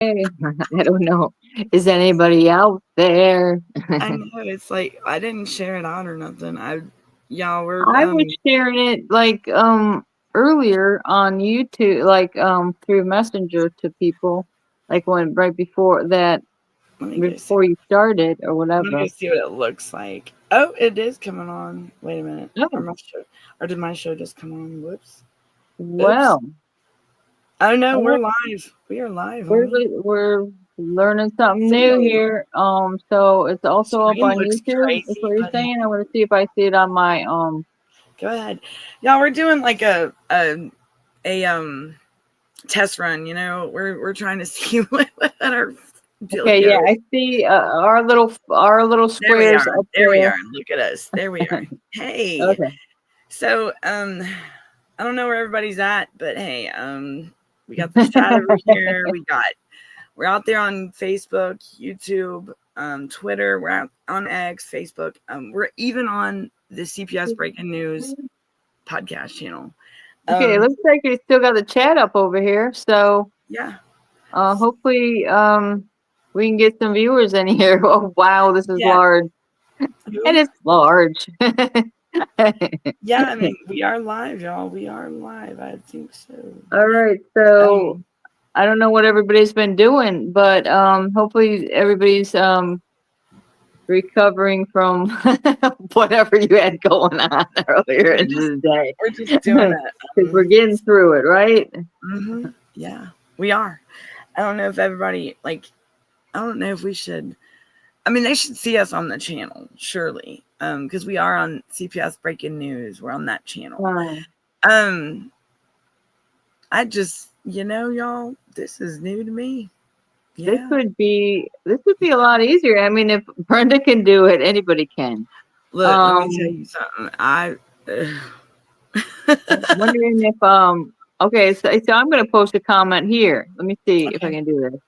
Hey, I don't know. Is anybody out there? I know it's like I didn't share it out or nothing. Y'all were I was sharing it like earlier on YouTube, like through Messenger to people, like when right before that, let me go see. before you started or I'm gonna whatever. go see what it looks like. Oh, it is coming on. Wait a minute. Or Oh, my show, or did my show just come on? Whoops. Oops. well, Oh no, all we're right. live. We are live, we're homie. we're learning something new So here. So it's also up screen on looks YouTube. That's crazy, what you're but saying. I want to see if I see it on my go ahead. Y'all, we're doing like a test run. We're trying to see what our Okay, dealio yeah, is. I see our little There we squares are. up There we there. are. Look at us. There we are. Hey. Okay. So, I don't know where everybody's at, but hey, we got this chat over here. We're out there on Facebook, YouTube, Twitter. We're out on X, Facebook. We're even on the CPS Breaking News podcast channel. Okay, it Um, looks like you still got the chat up over here. So yeah. hopefully we can get some viewers in here. Oh wow, this is Yeah. large. And Who? it's large. Yeah, I mean, we are live, y'all. We are live. I think so. All right, so Um, I don't know what everybody's been doing, but hopefully everybody's recovering from whatever you had going on earlier we're in just the day. we're just doing that. Because we're getting through it, right? Yeah, we are. I don't know if everybody like. I don't know if we should. I mean, they should see us on the channel, surely, because we are on CPS Breaking News. We're on that channel. Um, Um, I just, y'all, this is new to me. this Yeah. would be a lot easier. I mean, if Brenda can do it, anybody can. Look, let me tell Um, you something. I. wondering if okay, so I'm gonna post a comment here. Let me see if I Okay. can do this.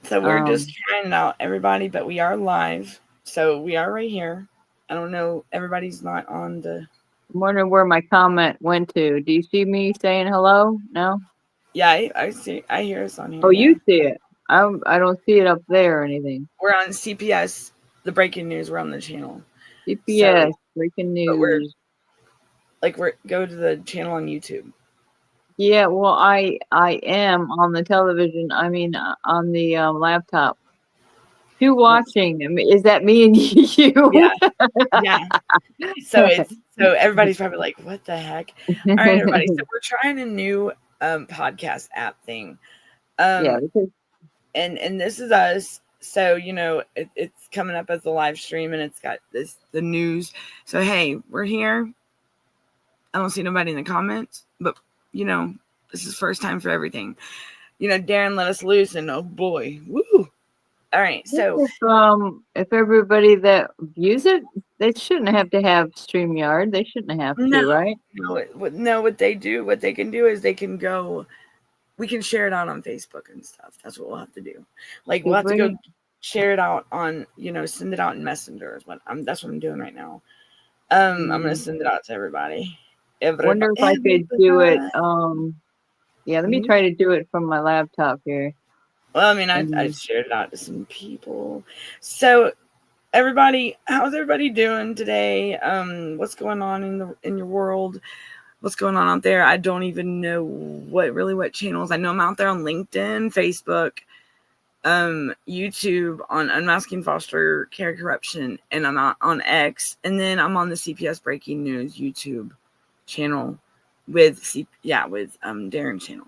So we're just Um, trying it out, everybody, but we are live. So we are right here. I don't know. Everybody's not on the. I'm wondering where my comment went to. Do you see me saying hello? No. Yeah, I see. I hear us on here. Oh, Yeah. you see it. I don't see it up there or anything. We're on CPS, the breaking news. We're on the channel. So, CPS breaking but we're news. like we're go to the channel on YouTube. Yeah, well, I am on the television. I mean, on the laptop. Who Let's watching? I mean, is that me and yeah, you? yeah. So everybody's probably like, what the heck? All right, everybody. So we're trying a new podcast app thing. Yeah, Um because and this is us. So, it's coming up as a live stream and it's got the news. So hey, we're here. I don't see nobody in the comments, but you know, this is first time for everything. Darren let us loose and oh boy. Woo. All right, so if everybody that views it, they shouldn't have to have StreamYard. They shouldn't have no, to, right? no, what they can do is they can go. We can share it out on Facebook and stuff. That's what we'll have to do. Like we'll To have to go bring, share it out on, send it out in Messenger. That's what I'm doing right now. I'm gonna mm, send it out to everybody. wonder if I could do it. Everybody. Yeah, let me Mhm. try to do it from my laptop here. Well, I mean, I And shared it out to some people. So everybody, how's everybody doing today? What's going on in your world? What's going on out there? I don't even know what channels. I know I'm out there on LinkedIn, Facebook, YouTube, on Unmasking Foster Care Corruption, and I'm out on X, and then I'm on the CPS Breaking News YouTube channel with Darren channel.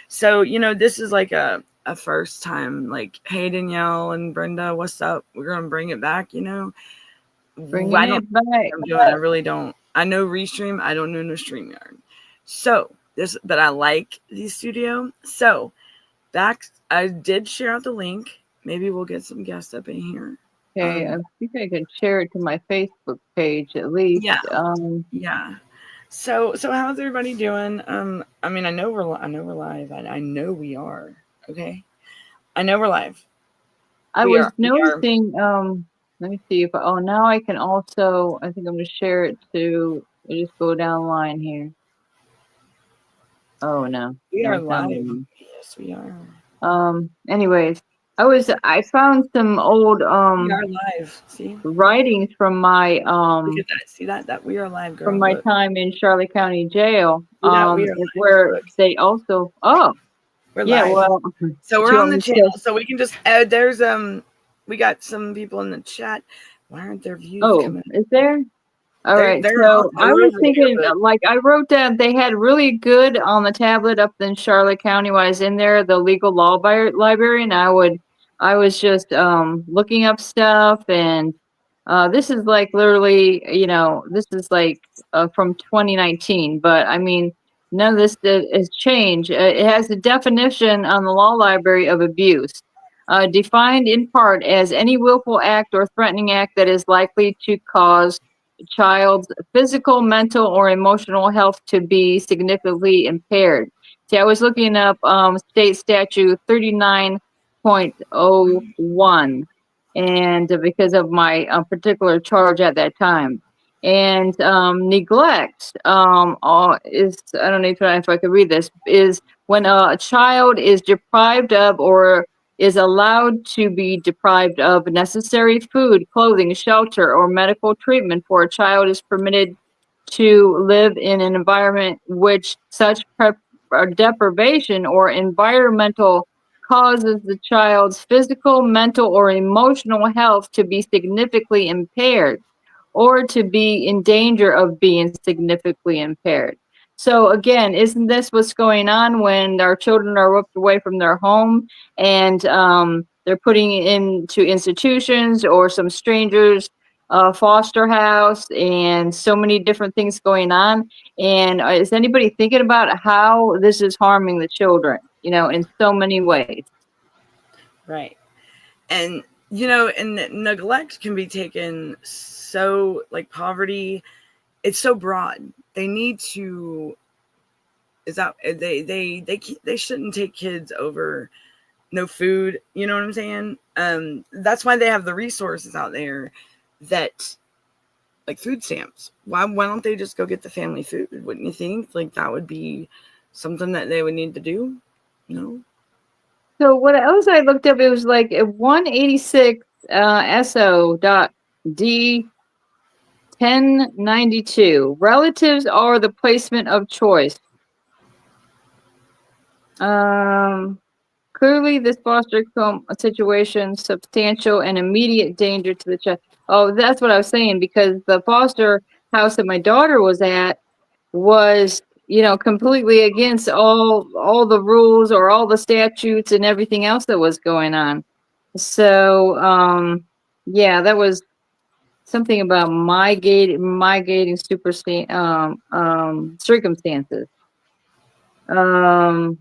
So this is like a first time, like, hey Danielle and Brenda, what's up? We're gonna bring it back. bringing I don't know it back. what I'm doing. I really don't. I know Restream. I don't know no StreamYard. So but I like the studio. So back, I did share out the link. Maybe we'll get some guests up in here. Okay, I think I can share it to my Facebook page at least. Yeah, yeah. So how's everybody doing? I mean, I know we're live. I know we are. Okay, I know we're live. I We was are. We are. noticing, let me see if oh, now I can also, I think I'm gonna share it to, I just go down line here. Oh no, We no, are it's not live. letting me. Yes, we are. Anyways, I found some old We are live. See? writings Look at that. See that we are live, from girl. my Look. time in Charlotte County Jail, See that we are live. where Look. they also, oh, We're yeah, live. well, do So we're you on want the me to channel. So we can just there's we got some people in the chat. Why aren't their views oh, coming? is there? All right, They're on. so I They're was over there, thinking, but like, I wrote down they had really good on the tablet up in Charlotte County when I was in there, the legal law library, and I was just looking up stuff, and this is like literally, this is like from 2019, but I mean, none of this has changed. It has a definition on the law library of abuse. Defined in part as any willful act or threatening act that is likely to cause child's physical, mental, or emotional health to be significantly impaired. See, I was looking up state statute 39.01, and because of my particular charge at that time. And neglect is, I don't know if I could read this, is when a child is deprived of or is allowed to be deprived of necessary food, clothing, shelter, or medical treatment for a child is permitted to live in an environment which such or deprivation or environmental causes the child's physical, mental, or emotional health to be significantly impaired or to be in danger of being significantly impaired. So again, isn't this what's going on when our children are ripped away from their home and they're putting into institutions or some strangers foster house and so many different things going on? And is anybody thinking about how this is harming the children, in so many ways? right. And and neglect can be taken so like poverty. It's so broad. They need to. Is that they shouldn't take kids over no food. You know what I'm saying? That's why they have the resources out there that like food stamps. Why don't they just go get the family food? Wouldn't you think like that would be something that they would need to do? No. So what else I looked up, it was like 186 SO dot D 1092. Relatives are the placement of choice. Um, Clearly, this foster home situation substantial and immediate danger to the child. Oh, that's what I was saying, because the foster house that my daughter was at was, completely against all the rules or all the statutes and everything else that was going on. So, yeah, that was something about my gating circumstances. Um,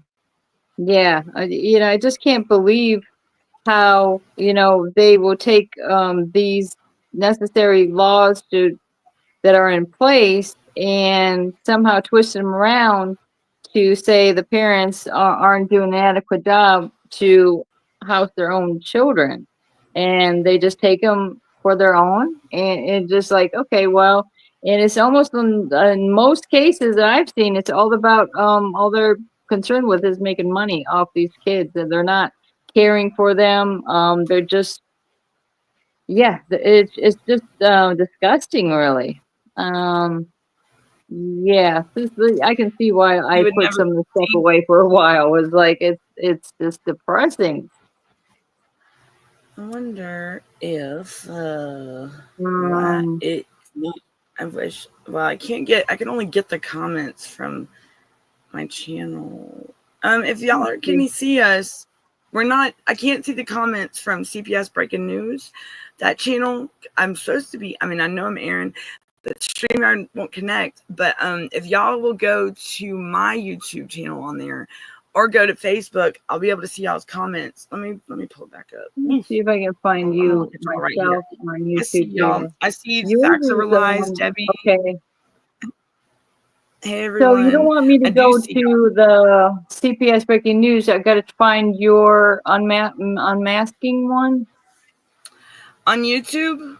yeah, I just can't believe how, they will take these necessary laws that are in place and somehow twist them around to say the parents aren't doing an adequate job to house their own children, and they just take them for their own, and just like, okay, well, and it's almost in most cases that I've seen, it's all about all they're concerned with is making money off these kids, and they're not caring for them. They're just, yeah, it's just disgusting, really. um yeah, I can see why You I would put never some of the stuff see. away for a while. Was like, it's just depressing. I wonder if why Um, it not. I wish. Well, I can't get. I can only get the comments from my channel. If y'all are, can you see us? We're not. I can't see the comments from CPS Breaking News. That channel. I'm supposed to be. I mean, I know I'm Aaron, but StreamYard won't connect. But if y'all will go to my YouTube channel on there, or go to Facebook, I'll be able to see y'all's comments. Let me pull it back up. let me see if I can find I'm gonna you look at y'all right here. myself on I see YouTube y'all. here. I see Yours Facts Over is Lies, Debbie. okay. Hey So you don't everyone. want me to I do go see y'all. to the CPS Breaking News? I got to find your unmasking one. On YouTube,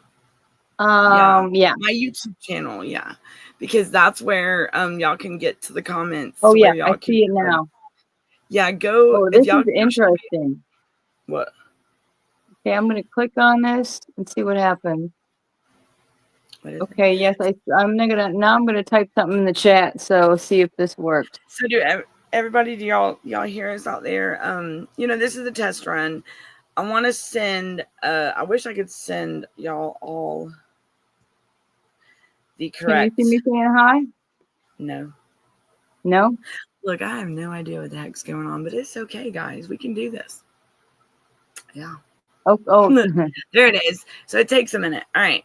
yeah. Yeah. My YouTube channel, yeah. Because that's where y'all can get to the comments Oh to yeah, where I y'all can see it now. Yeah, go Oh, if this y'all. is interesting. What? Okay, I'm gonna click on this and see what happens. What is it? Okay, yes, I'm gonna type something in the chat, so see if this works. So everybody, do y'all hear us out there? This is a test run. I want to send. I wish I could send y'all all the Can you see correct. me saying hi? No. No? Look, I have no idea what the heck's going on, but it's okay, guys. We can do this. Yeah. Oh, There it is. So it takes a minute. All right.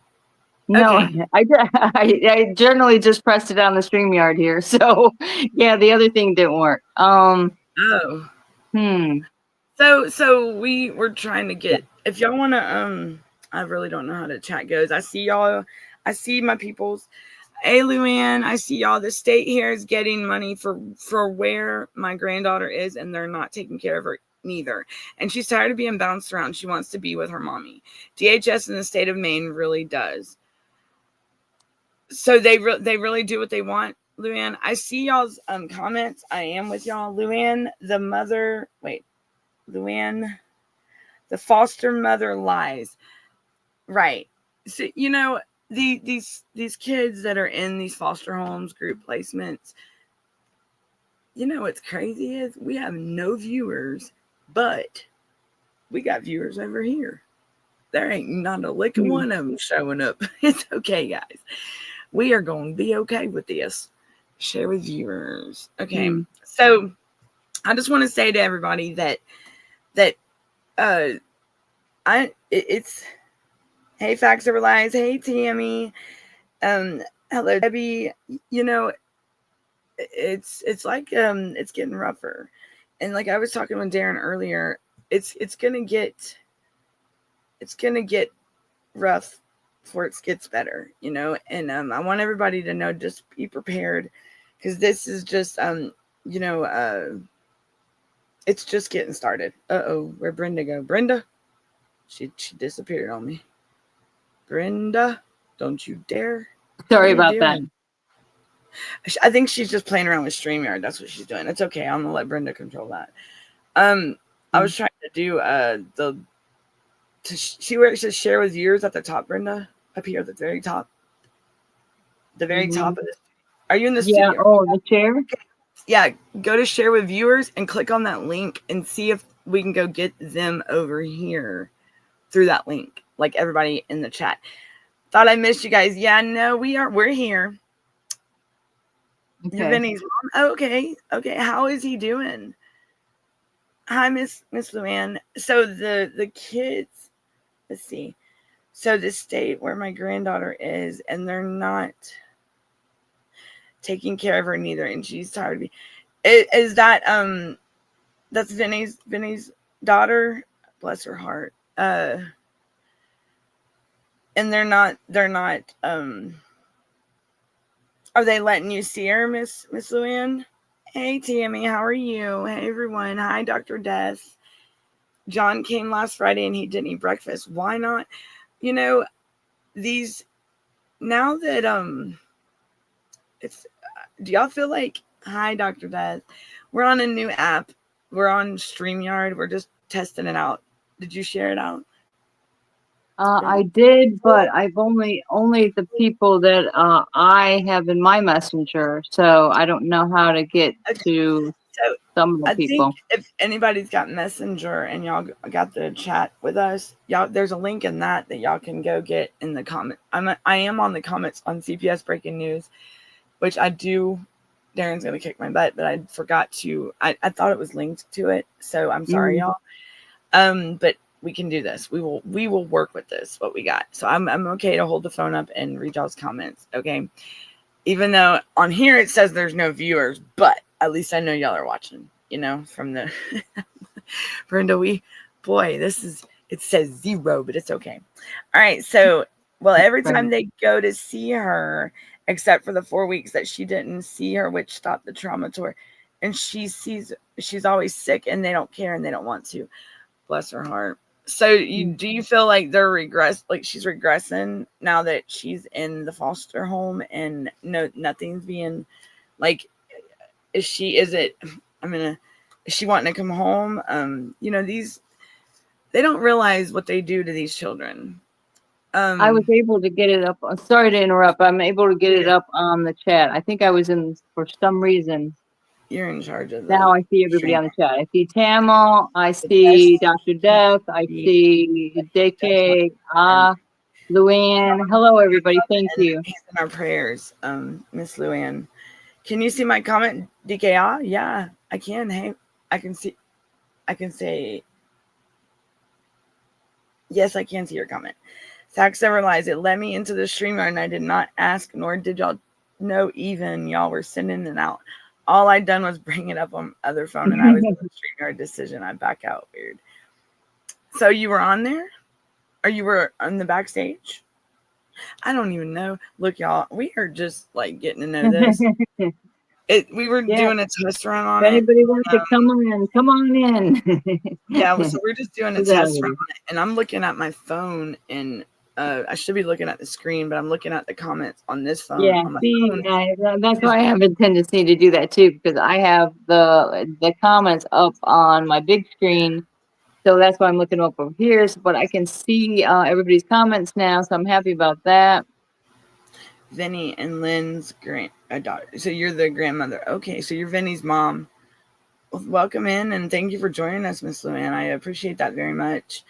no, Okay. I generally just pressed it on the StreamYard here. So yeah, the other thing didn't work. Oh. Hmm. So we were trying to get, if y'all want to, I really don't know how the chat goes. I see y'all. I see my peoples. Hey, Luann, I see y'all. The state here is getting money for where my granddaughter is, and they're not taking care of her neither. And she's tired of being bounced around. She wants to be with her mommy. DHS in the state of Maine really does. So they really do what they want, Luann. I see y'all's comments. I am with y'all. Luann, Luann, the foster mother lies. Right. So, these kids that are in these foster homes, group placements, what's crazy is we have no viewers, but we got viewers over here. There ain't not a lick of one of them showing up. It's okay, guys. We are going to be okay with this. Share with viewers. Okay. So I just want to say to everybody that it's hey, Facts Over Lies. Hey, Tammy. Hello, Debbie. It's like it's getting rougher, and like I was talking with Darren earlier, it's gonna get rough before it gets better, and I want everybody to know, just be prepared, because this is just it's just getting started. Where'd Brenda go? Brenda, she disappeared on me. Brenda, don't you dare. Sorry about that. I think she's just playing around with StreamYard. That's what she's doing. It's okay. I'm gonna let Brenda control that. I was trying to do see where it says share with viewers at the top, Brenda? Up here at the very top. The very top of this. Are you in the studio? Oh, the chair? Yeah, go to share with viewers and click on that link and see if we can go get them over here through that link, like everybody in the chat. Thought I missed you guys. Yeah, no, we're here. Okay. Vinny's mom. Oh, okay. How is he doing? Hi, Miss Luann. So the kids, let's see. So the state where my granddaughter is, and they're not taking care of her neither, and she's tired of me. Is that that's Vinny's daughter? Bless her heart. And they're not are they letting you see her, Miss Luann? Hey, Tammy, how are you? Hey, everyone. Hi, Dr. Death. John came last Friday and he didn't eat breakfast. Why not? These, now that it's, do y'all feel like, hi, Dr. Death, we're on a new app. We're on StreamYard. We're just testing it out. Did you share it out? I did, but I've only the people that I have in my messenger, so I don't know how to get to some of the people. Think if anybody's got Messenger and y'all got the chat with us, y'all, there's a link in that y'all can go get in the comment. I am on the comments on CPS Breaking News, which I do. Darren's gonna kick my butt, but I forgot to. I thought it was linked to it, so I'm sorry, y'all. But we can do this. We will work with this, what we got. So I'm okay to hold the phone up and read y'all's comments. Okay. Even though on here it says there's no viewers, but at least I know y'all are watching, from the Brenda, it says 0, but it's okay. All right. So, well, every time they go to see her, except for the 4 weeks that she didn't see her, which stopped the trauma tour, and she's always sick and they don't care and they don't want to. Bless her heart. So do you feel like she's regressing now that she's in the foster home and nothing's being like, I'm gonna Is she wanting to come home? You know, they don't realize what they do to these children. I was able to get it up. Sorry to interrupt. I'm able to get it up on the chat. I think I was in for some reason. You're in charge of Now the I see everybody stream. on the chat. I see Tamil. I The see Dr. best Death. I see DK. Luann. Hello, everybody. Thank you. he's in our prayers. Miss Luann. Can you see my comment, DKA? Yeah, I can. Hey, I can see. I can say. Yes, I can see your comment. Facts never lies. It led me into the streamer, and I did not ask, nor did y'all know even y'all were sending it out. All I done was bring it up on other phone, and I was in the StreamYard decision. I back out. Weird. So you were on there, or you were on the backstage? I don't even know. Look, y'all, we are just like getting to know this. We were doing a test run on if anybody wants to come on in. Yeah, so we're just doing a test run on it, and I'm looking at my phone, and I should be looking at the screen, but I'm looking at the comments on this phone. Yeah, on my phone. That's why I have a tendency to do that too, because I have the comments up on my big screen. So that's why I'm looking up over here. So, but I can see everybody's comments now, so I'm happy about that. Vinny and Lynn's daughter. So you're the grandmother. Okay, so you're Vinny's mom. Well, welcome in, and thank you for joining us, Miss Luann. I appreciate that very much.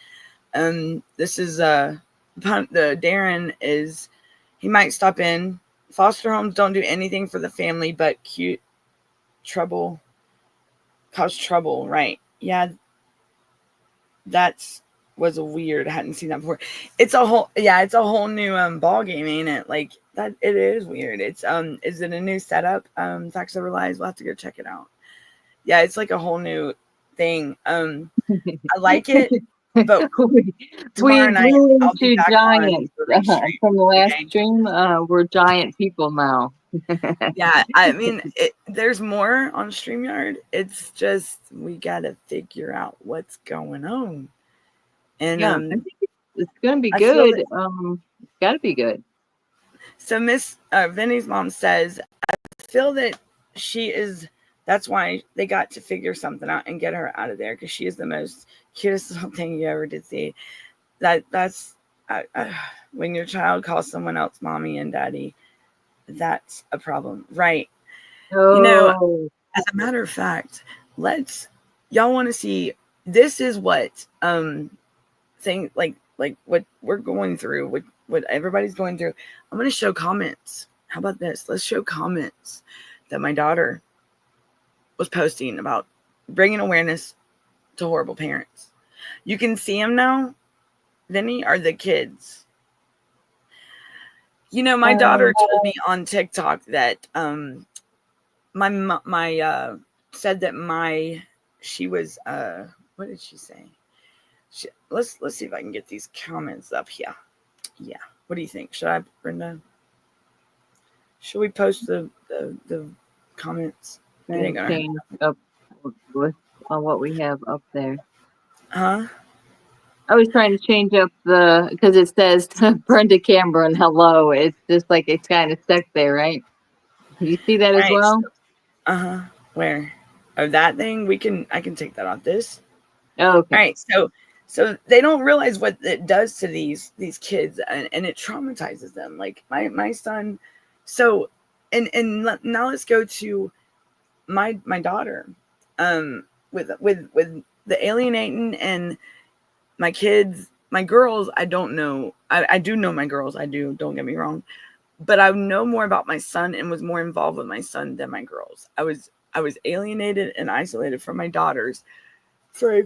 This is the Darren is, he might stop in. Foster homes don't do anything for the family but cause trouble, right? Yeah, was a weird. I hadn't seen that before. It's a whole new ball game, ain't it? Like that, it is weird. It's is it a new setup? Facts Over Lies. We'll have to go check it out. Yeah, it's like a whole new thing. I like it, but tomorrow night I'll be back giants from the last stream. We're giant people now. Yeah, I mean, there's more on StreamYard. It's just we gotta figure out what's going on. And I think it's gonna be good. It's gotta be good. So Miss Vinny's mom says, I feel that she is. That's why they got to figure something out and get her out of there, because she is the most cutest little thing you ever did see. That's when your child calls someone else mommy and daddy, that's a problem, right? Oh. You know, as a matter of fact, y'all want to see, this is what thing like what we're going through, what everybody's going through. I'm going to show comments. How about this? Let's show comments that my daughter was posting about bringing awareness to horrible parents. You can see them now. Vinny, are the kids. You know, my daughter told me on TikTok that my said that she was what did she say? Let's see if I can get these comments up here. Yeah. What do you think? Should I, Brenda? Should we post the comments? Change up with what we have up there. Huh? I was trying to change up because it says Brenda Cameron, hello. It's just like it's kind of stuck there, right? You see that as well? So, where? Oh, that thing? I can take that off this. Oh, okay. All right. So they don't realize what it does to these kids, and it traumatizes them. Like my son. So, and now let's go to my daughter. With the alienating and my kids, my girls, I don't know. I do know my girls. I do. Don't get me wrong. But I know more about my son and was more involved with my son than my girls. I was alienated and isolated from my daughters for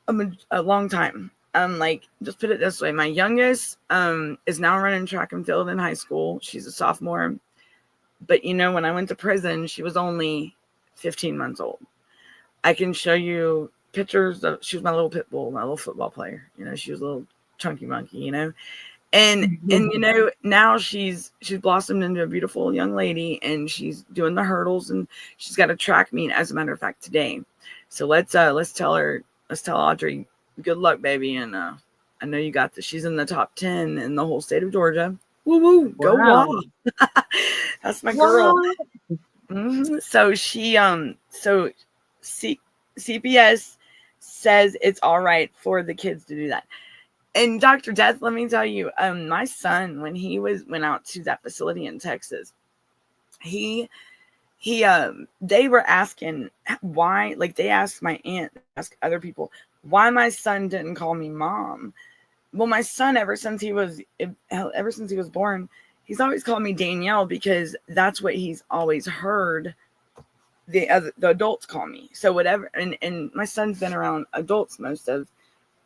a long time. Like, just put it this way. My youngest is now running track and field in high school. She's a sophomore. But, you know, when I went to prison, she was only 15 months old. I can show you pictures of, she was my little pit bull, my little football player. You know, she was a little chunky monkey, you know. And you know, now she's blossomed into a beautiful young lady, and she's doing the hurdles, and she's got a track meet, as a matter of fact, today. So let's tell Audrey, good luck, baby, and I know you got this. She's in the top 10 in the whole state of Georgia. Woo woo, go wow. That's my girl. So she so C- CPS says it's all right for the kids to do that. And Dr. Death, let me tell you, my son, when he went out to that facility in Texas, he they were asking why, like they asked my aunt, they asked other people why my son didn't call me mom. Well, my son, ever since he was born, he's always called me Danielle because that's what he's always heard the adults call me. So whatever, and my son's been around adults most of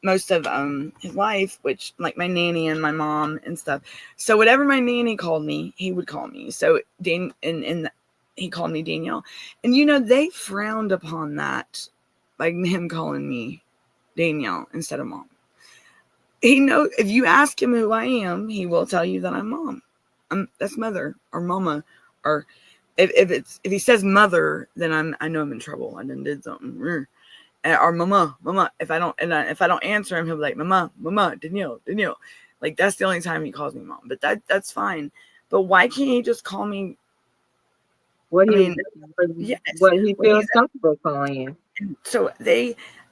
his life, which like my nanny and my mom and stuff. So whatever my nanny called me, he would call me. So and he called me Danielle. And they frowned upon that, like him calling me Danielle instead of mom. He knows, if you ask him who I am, he will tell you that I'm mom. That's mother or mama. Or if he says mother, then I know I'm in trouble. I done did something. Or mama. If I don't answer him, he'll be like mama, Danielle. Like that's the only time he calls me mom. But that's fine. But why can't he just call me? What I he mean, yes. what he When feels he's comfortable calling you. so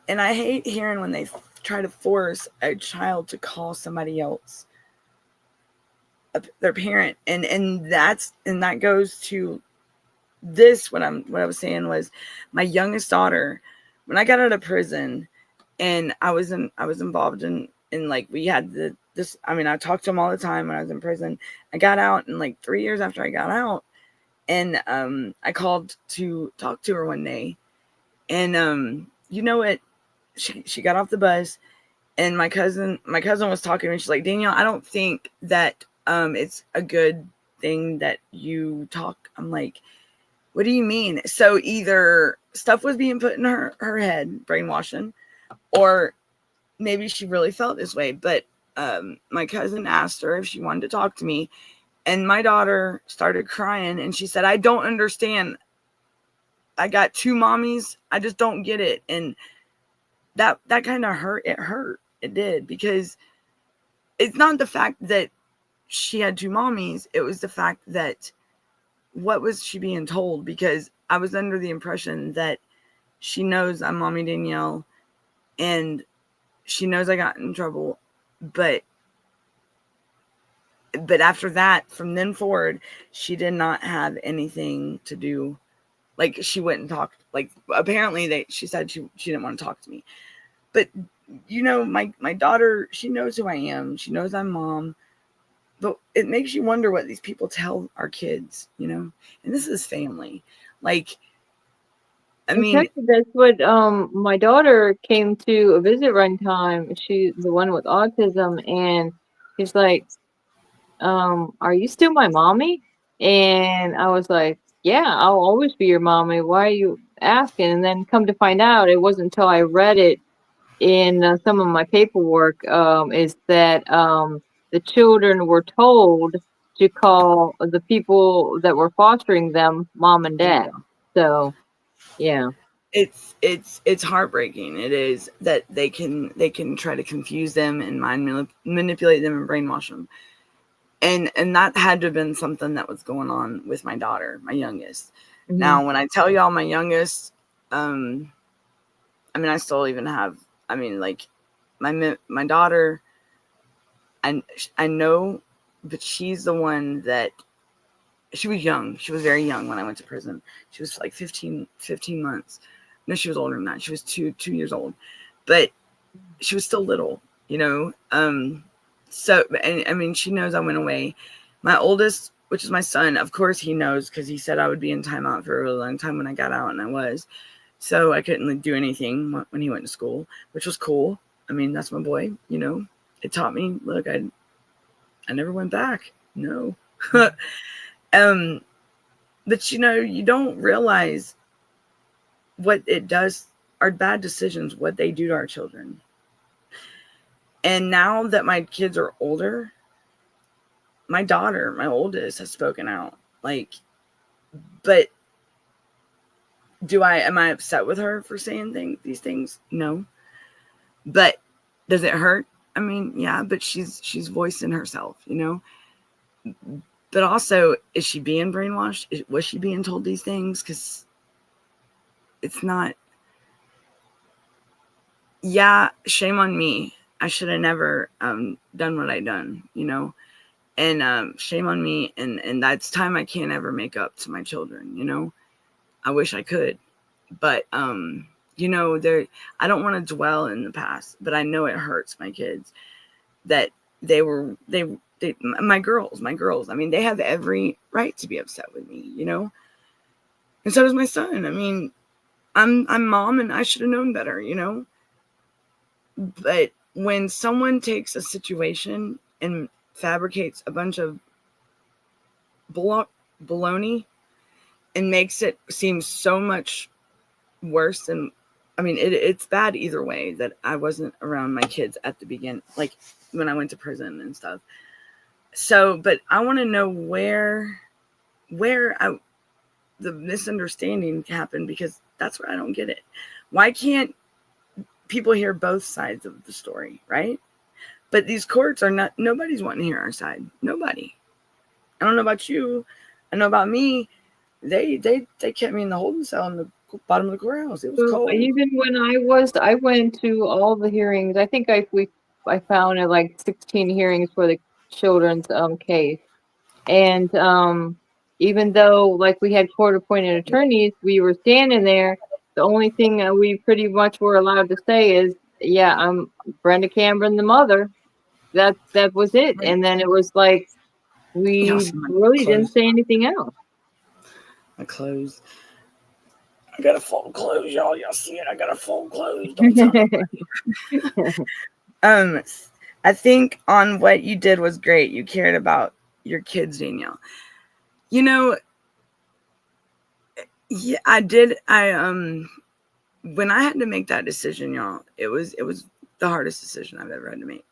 and I hate hearing when they try to force a child to call somebody else their parent, and that goes to this. What I was saying was my youngest daughter, when I got out of prison, and I was involved in like we had this. I mean, I talked to him all the time when I was in prison. I got out, and like 3 years after I got out, and I called to talk to her one day, and you know what? She got off the bus, and my cousin was talking to me. She's like, Danielle, I don't think that it's a good thing that you talk. I'm like, what do you mean? So either stuff was being put in her head, brainwashing, or maybe she really felt this way. But my cousin asked her if she wanted to talk to me, and my daughter started crying, and she said, I don't understand. I got two mommies. I just don't get it. And that kind of hurt. It hurt. It did, because it's not the fact that she had two mommies. It was the fact that what was she being told? Because I was under the impression that she knows I'm Mommy Danielle, and she knows I got in trouble. But after that, from then forward, she did not have anything to do. Like she went and talked. Like apparently she said she didn't want to talk to me. But my daughter, she knows who I am. She knows I'm mom. But it makes you wonder what these people tell our kids, and this is family. Like, I mean, Exactly. That's what my daughter came to a visit one time. She the one with autism, and she's like, are you still my mommy? And I was like, yeah, I'll always be your mommy. Why are you asking? And then come to find out, it wasn't until I read it in some of my paperwork, is that the children were told to call the people that were fostering them mom and there you dad. go. So, yeah. It's heartbreaking. It is that they can try to confuse them and manipulate them and brainwash them. And that had to have been something that was going on with my daughter, my youngest. Hmm. Now, when I tell y'all my youngest, um, I mean, I still even have. I mean, like my daughter, I know, but she's the one that she was young. She was very young when I went to prison. She was like 15 months. No, she was older than that. She was 2 years old, but she was still little, So, and I mean, she knows I went away. My oldest, which is my son, of course he knows, because he said I would be in timeout for a really long time when I got out, and I was. So I couldn't do anything when he went to school, which was cool. I mean, that's my boy. It taught me. Look, I never went back. No. um, but you don't realize what it does. Our bad decisions, what they do to our children. And now that my kids are older, my daughter, my oldest, has spoken out. Like, but am I upset with her for saying these things? No. But does it hurt? I mean, yeah, but she's voicing herself, But also, is she being brainwashed? Was she being told these things? Because it's not. Yeah, shame on me. I should have never done what I done, and shame on me. And that's time I can't ever make up to my children. I wish I could, but there. I don't want to dwell in the past, but I know it hurts my kids that they my girls. I mean, they have every right to be upset with me, and so does my son. I mean, I'm mom, and I should have known better, But when someone takes a situation and fabricates a bunch of baloney and makes it seem so much worse than, I mean, it's bad either way that I wasn't around my kids at the beginning, like when I went to prison and stuff. So, but I want to know where the misunderstanding happened, because that's where I don't get it. Why can't people hear both sides of the story, right? But these courts are not, nobody's wanting to hear our side. Nobody. I don't know about you. I know about me. They kept me in the holding cell in the bottom of the courthouse. It was cold. Even when I went to all the hearings. I think I found it like 16 hearings for the children's case. And even though like we had court appointed attorneys, we were standing there. The only thing we pretty much were allowed to say is, "Yeah, I'm Brenda Cameron, the mother." That was it. And then it was like we really didn't say anything else. My clothes. I got a full clothes, y'all. Y'all see it? I got a full clothes. Don't tell me. I think on what you did was great. You cared about your kids, Danielle. Yeah, I did. When I had to make that decision, y'all, it was the hardest decision I've ever had to make.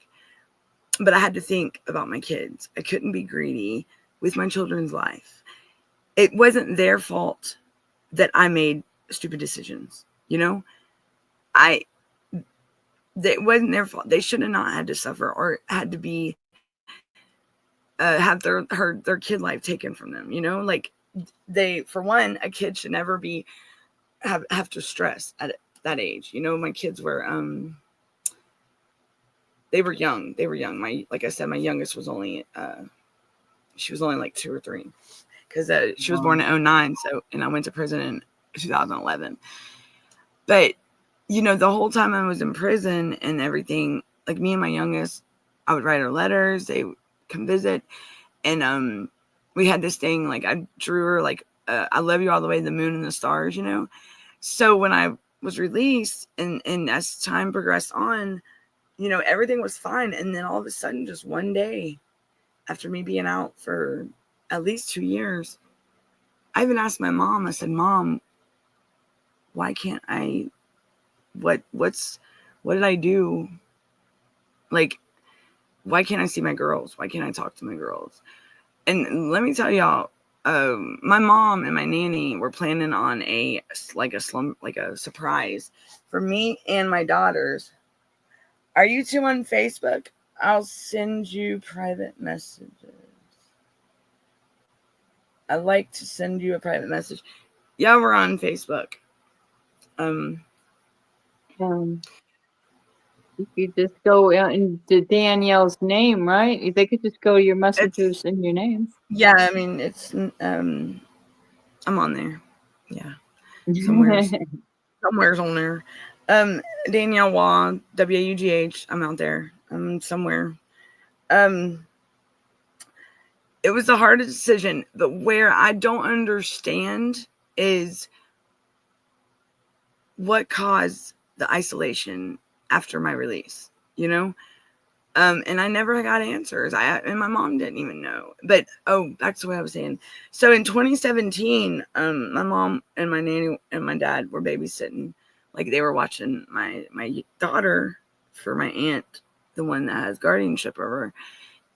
But I had to think about my kids. I couldn't be greedy with my children's life. It wasn't their fault that I made stupid decisions. It wasn't their fault. They should have not had to suffer or had to be have their kid life taken from them. Like for one, a kid should never be have to stress at that age. My kids were they were young. Like I said, my youngest was only she was only like 2 or 3, because she was born in 2009. So, and I went to prison in 2011. But the whole time I was in prison and everything, like me and my youngest, I would write her letters. They would come visit, and we had this thing, like I drew her like I love you all the way to the moon and the stars. So when I was released and as time progressed on, everything was fine. And then all of a sudden, just one day after me being out for at least 2 years, I even asked my mom, I said, "Mom, why can't I, what did I do? Like, why can't I see my girls? Why can't I talk to my girls?" And let me tell y'all, my mom and my nanny were planning on a surprise for me and my daughters. Are you two on Facebook? I'll send you private messages. I like to send you a private message. Yeah, we're on Facebook. You could just go into Danielle's name, right? They could just go to your messages in your name. Yeah, I mean, it's I'm on there. Yeah, somewhere's on there. Danielle Waugh, WAUGH. I'm out there. I'm somewhere. It was the hardest decision, but where I don't understand is what caused the isolation after my release, and I never got answers. And my mom didn't even know. But back to what I was saying. So in 2017, my mom and my nanny and my dad were babysitting. Like they were watching my daughter for my aunt, the one that has guardianship over her,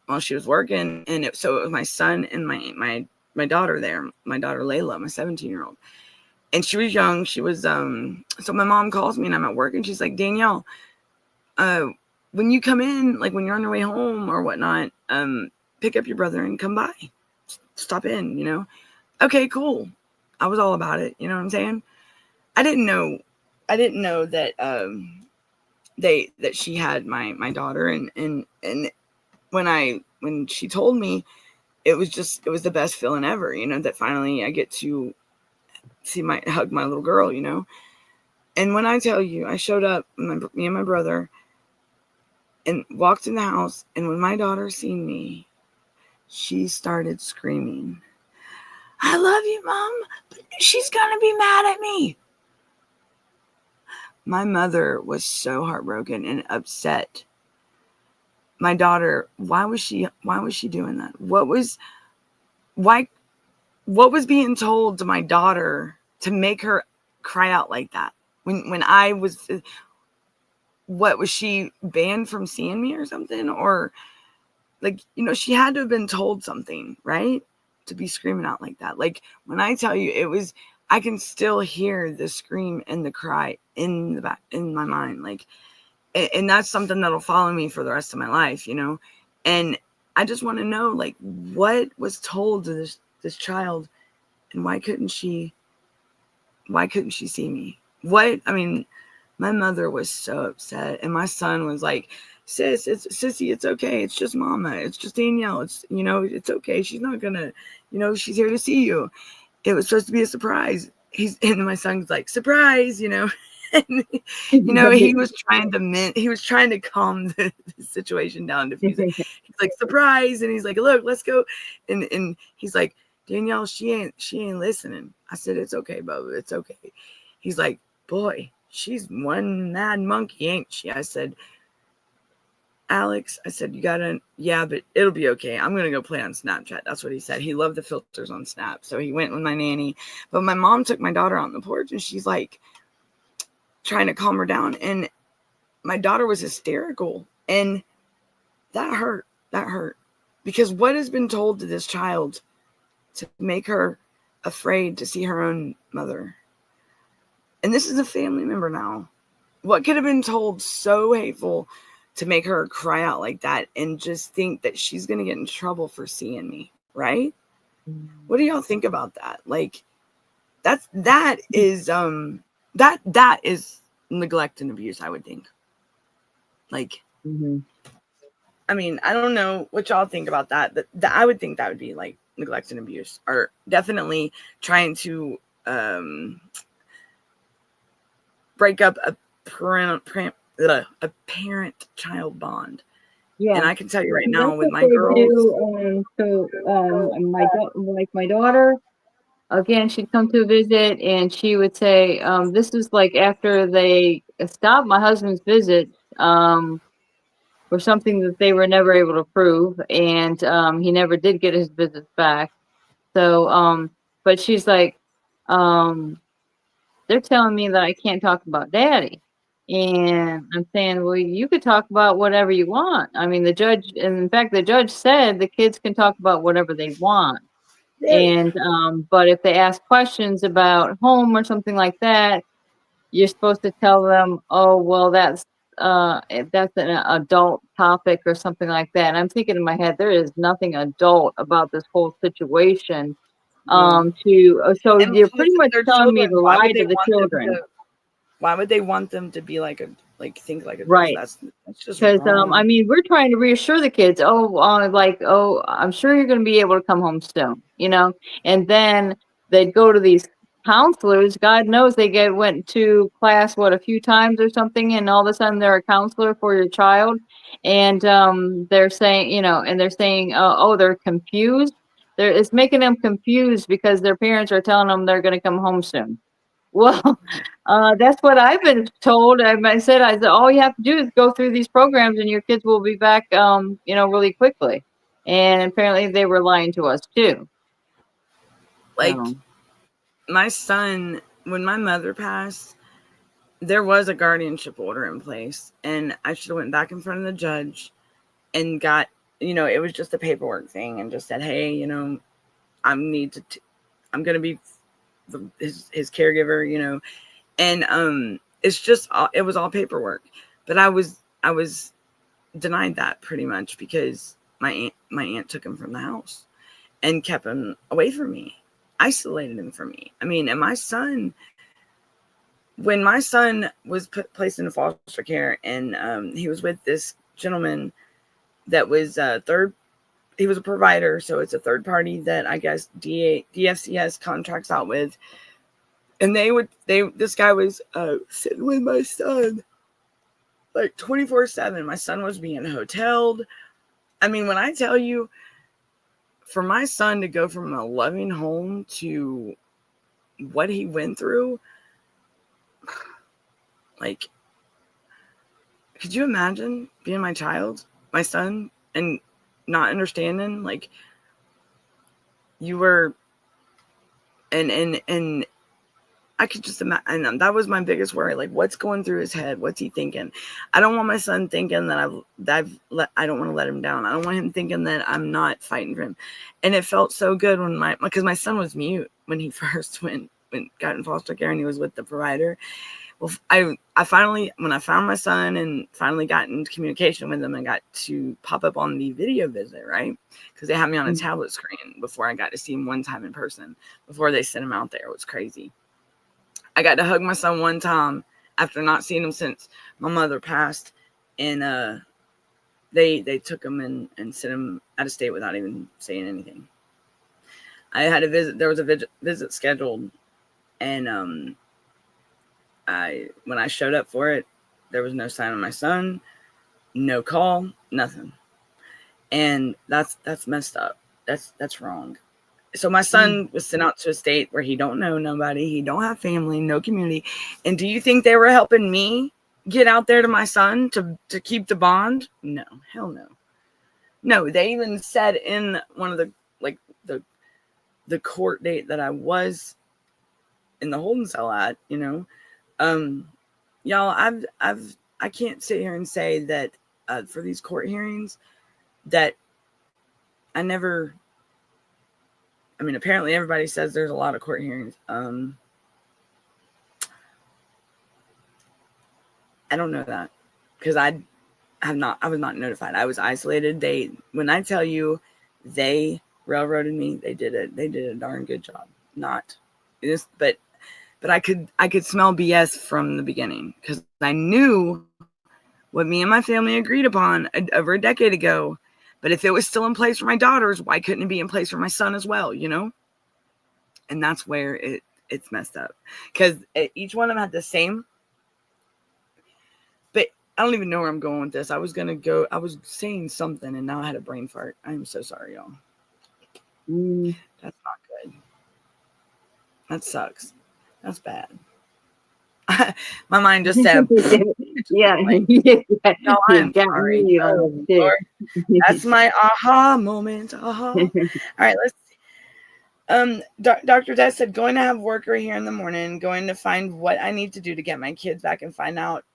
while she was working. And so it was my son and my daughter there, my daughter Layla, my 17-year-old. And she was young. She was so my mom calls me and I'm at work and she's like, "Danielle, when you come in, like when you're on your way home or whatnot, pick up your brother and come by. stop in, you know? Okay, cool. I was all about it. You know what I'm saying? I didn't know that that she had my daughter, and when she told me, it was the best feeling ever, you know, that finally I get to hug my little girl, you know. And when I tell you, I showed up, me and my brother, and walked in the house, and when my daughter seen me, she started screaming, "I love you, Mom, but she's gonna be mad at me." My mother was so heartbroken and upset. My daughter, why was she doing that? Why what was being told to my daughter to make her cry out like that? When I was, what was she banned from seeing me or something? Or, like, you know, she had to have been told something, right? To be screaming out like that. Like, when I tell you, I can still hear the scream and the cry in my mind. Like, and that's something that'll follow me for the rest of my life, you know? And I just want to know, like, what was told to this child, and why couldn't she see me? I mean, my mother was so upset, and my son was like, Sissy, it's okay. It's just Mama. It's just Danielle. It's, you know, it's okay. She's not gonna, you know, she's here to see you. It was supposed to be a surprise. And my son's like, surprise, you know. And, you know, he was trying to calm the situation down, diffuse it. He's like, surprise, and he's like, look, let's go. And he's like, Danielle, she ain't listening. I said, it's okay, Bubba, it's okay. He's like, boy, she's one mad monkey, ain't she? I said, Alex, I said, yeah, but it'll be okay. I'm going to go play on Snapchat. That's what he said. He loved the filters on Snap. So he went with my nanny. But my mom took my daughter on the porch, and she's like trying to calm her down. And my daughter was hysterical. And that hurt. Because what has been told to this child to make her afraid to see her own mother? And this is a family member now. What could have been told so hateful to make her cry out like that and just think that she's going to get in trouble for seeing me, right? What do y'all think about that? Like, that is neglect and abuse, I would think. Like, I mean, I don't know what y'all think about that, but I would think that would be like neglect and abuse, or definitely trying to break up a parent-child bond. Yeah. And I can tell you right now, That's with what my they girls. do. My daughter, again, she'd come to visit, and she would say, this is like after they stopped my husband's visit, for something that they were never able to prove, and he never did get his visits back. So, but she's like, they're telling me that I can't talk about daddy. And I'm saying, well, you could talk about whatever you want. I mean, the judge, and in fact, the judge said the kids can talk about whatever they want. And, but if they ask questions about home or something like that, you're supposed to tell them, oh, well, that's an adult topic or something like that. And I'm thinking in my head, there is nothing adult about this whole situation. So And you're plus, pretty much they're telling me children. to lie to the children. Why would they want them to be think like adults? Right. That's just Because wrong. I mean, we're trying to reassure the kids. I'm sure you're going to be able to come home soon, you know. And then they'd go to these counselors. God knows went to class a few times or something, and all of a sudden they're a counselor for your child, and they're saying, they're confused. It's making them confused because their parents are telling them they're going to come home soon. Well, that's what I've been told. I said, all you have to do is go through these programs and your kids will be back, really quickly. And apparently they were lying to us too. Like, So, my son, when my mother passed, there was a guardianship order in place, and I should have went back in front of the judge and got, it was just a paperwork thing, and just said, hey, I'm going to be his caregiver, and it was all paperwork. But I was denied that pretty much because my aunt took him from the house. and kept him away from me, isolated him from me. I mean, and my son, when my son was placed into foster care, and he was with this gentleman that was he was a provider, so it's a third party that I guess DFCS contracts out with, and this guy was sitting with my son like 24/7. My son was being hoteled. I mean, when I tell you, for my son to go from a loving home to what he went through, like, could you imagine being my son, and not understanding, like, you were, and I could just imagine, and that was my biggest worry. Like, what's going through his head? What's he thinking? I don't want my son thinking that I don't want to let him down. I don't want him thinking that I'm not fighting for him. And it felt so good because my son was mute when he first got in foster care, and he was with the provider. Well, I finally, when I found my son and finally got into communication with him, and got to pop up on the video visit, right? Because they had me on a tablet screen before I got to see him one time in person, before they sent him out there. It was crazy. I got to hug my son one time after not seeing him since my mother passed, and they took him and sent him out of state without even saying anything. I had a visit. There was a visit scheduled, and when I showed up for it, there was no sign of my son, no call, nothing, and that's messed up. That's wrong. So my son was sent out to a state where he don't know nobody, he don't have family, no community. And do you think they were helping me get out there to my son to keep the bond? No, hell no. No, they even said in one of the court date that I was in the holding cell at, y'all, I can't sit here and say that for these court hearings that I never. I mean, apparently everybody says there's a lot of court hearings. I don't know that because I was not notified. I was isolated. When I tell you they railroaded me, they did a darn good job. But I could smell BS from the beginning because I knew what me and my family agreed upon over a decade ago. But if it was still in place for my daughters, why couldn't it be in place for my son as well, And that's where it's messed up. Because each one of them had the same. But I don't even know where I'm going with this. I was saying something, and now I had a brain fart. I'm so sorry, y'all. That's not good. That sucks. That's bad. My mind just said, yeah. No, I'm sorry. Oh, Lord. That's my aha moment. Aha. All right, let's see. Dr. Des said, going to have work right here in the morning, going to find what I need to do to get my kids back and find out,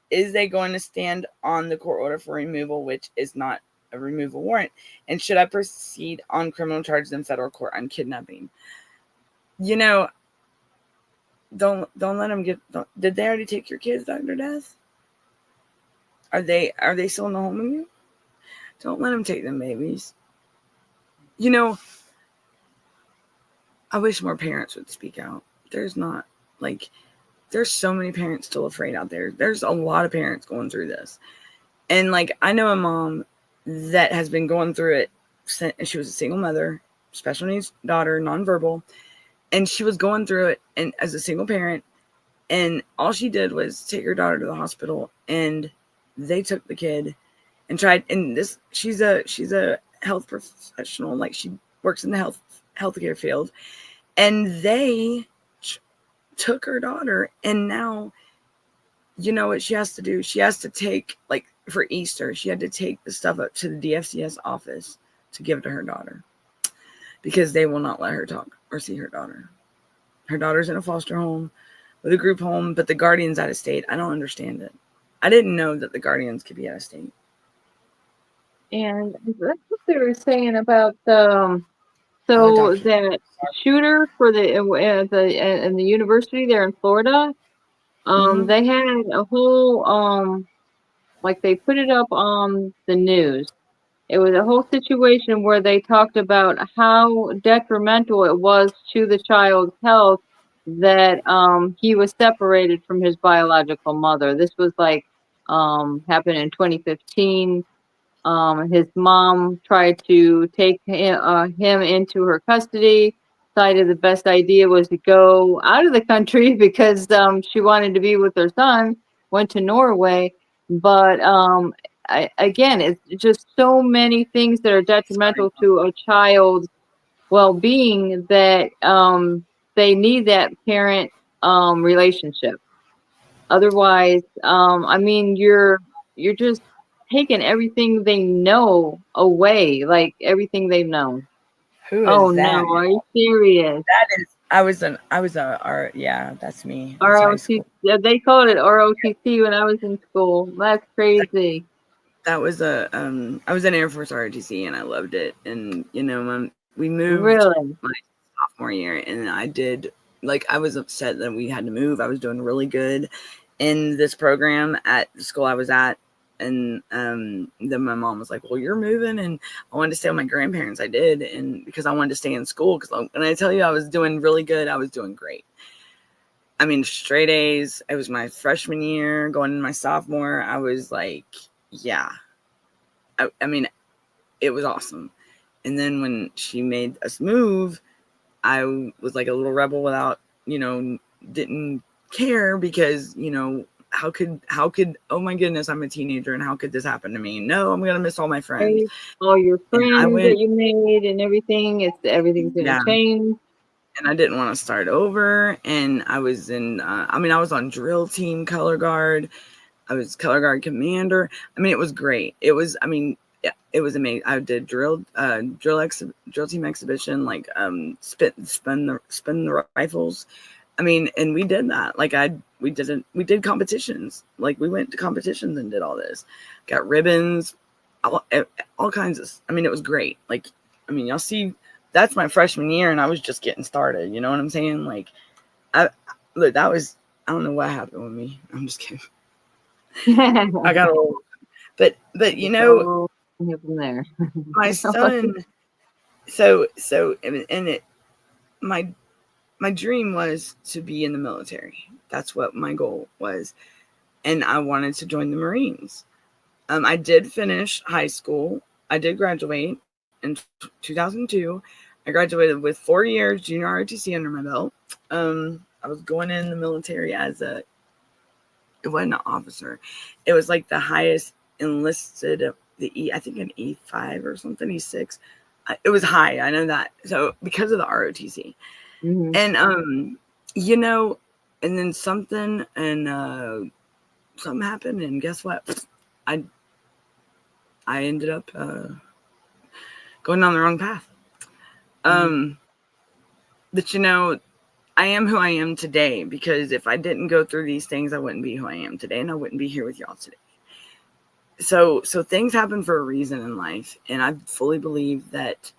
is they going to stand on the court order for removal, which is not a removal warrant? And should I proceed on criminal charges in federal court on kidnapping? Don't let them did they already take your kids, Dr. Des? Are they still in the home with you? Don't let them take them babies. I wish more parents would speak out. There's so many parents still afraid out there. There's a lot of parents going through this. And I know a mom that has been going through it since she was a single mother, special needs daughter, nonverbal. And she was going through it and as a single parent, and all she did was take her daughter to the hospital, and they took the kid and tried. And she's a health professional, she works in the healthcare field, and they took her daughter. And now, you know what she has to do? She has to take, for Easter, she had to take the stuff up to the DFCS office to give to her daughter, because they will not let her talk or see her daughter. Her daughter's in a foster home with a group home, but the guardian's out of state. I don't understand it. I didn't know that the guardians could be out of state. And that's what they were saying about that shooter for in the university there in Florida. They had a whole they put it up on the news. It was a whole situation where they talked about how detrimental it was to the child's health that he was separated from his biological mother. This was like happened in 2015. His mom tried to take him into her custody, decided the best idea was to go out of the country because she wanted to be with her son, went to Norway. But again, it's just so many things that are Sorry. detrimental to a child's well being that they need that parent relationship. Otherwise, I mean, you're just taking everything they know away, like everything they've known. Who Oh is that? no, are you serious? That is. I was a art. Yeah, that's me. That's high ROT, school. yeah, they called it ROTC when I was in school. That's crazy. That was a I was in Air Force ROTC and I loved it. And we moved Really? my sophomore year, and I did like I was upset that we had to move. I was doing really good in this program at the school I was at. And then my mom was like, "Well, you're moving," and I wanted to stay with my grandparents. I did, and because I wanted to stay in school. Because when I tell you I was doing really good, I was doing great. I mean, straight A's. It was my freshman year, going in my sophomore. I was like, yeah. I mean, it was awesome. And then when she made us move, I was like a little rebel without, didn't care because, how could, oh my goodness, I'm a teenager and how could this happen to me? No, I'm going to miss all my friends. Right? All your And I friends that went, you made and everything, everything's gonna yeah, change. and I didn't want to start over. And I was I was on drill team color guard. I was color guard commander. I mean, it was great. It was, I mean, yeah, it was amazing. I did drill team exhibition, like spin the rifles. I mean, and we did that. Like we did competitions. Like we went to competitions and did all this. Got ribbons, all kinds of. I mean, it was great. Like, I mean, y'all see, that's my freshman year, and I was just getting started. You know what I'm saying? Like, I look, that was. I don't know what happened with me. I'm just kidding. I got old. But It's all here from there. my son. So and it my my dream was to be in the military. That's what my goal was, and I wanted to join the Marines. I did finish high school. I did graduate in 2002. I graduated with 4 years junior ROTC under my belt. I was going in the military as it wasn't an officer. It was like the highest enlisted, I think an E5 or something, E6. It was high. I know that. So because of the ROTC. Mm-hmm. And and then something happened, and guess what? I ended up going down the wrong path. But I am who I am today because if I didn't go through these things, I wouldn't be who I am today, and I wouldn't be here with y'all today. So things happen for a reason in life, and I fully believe that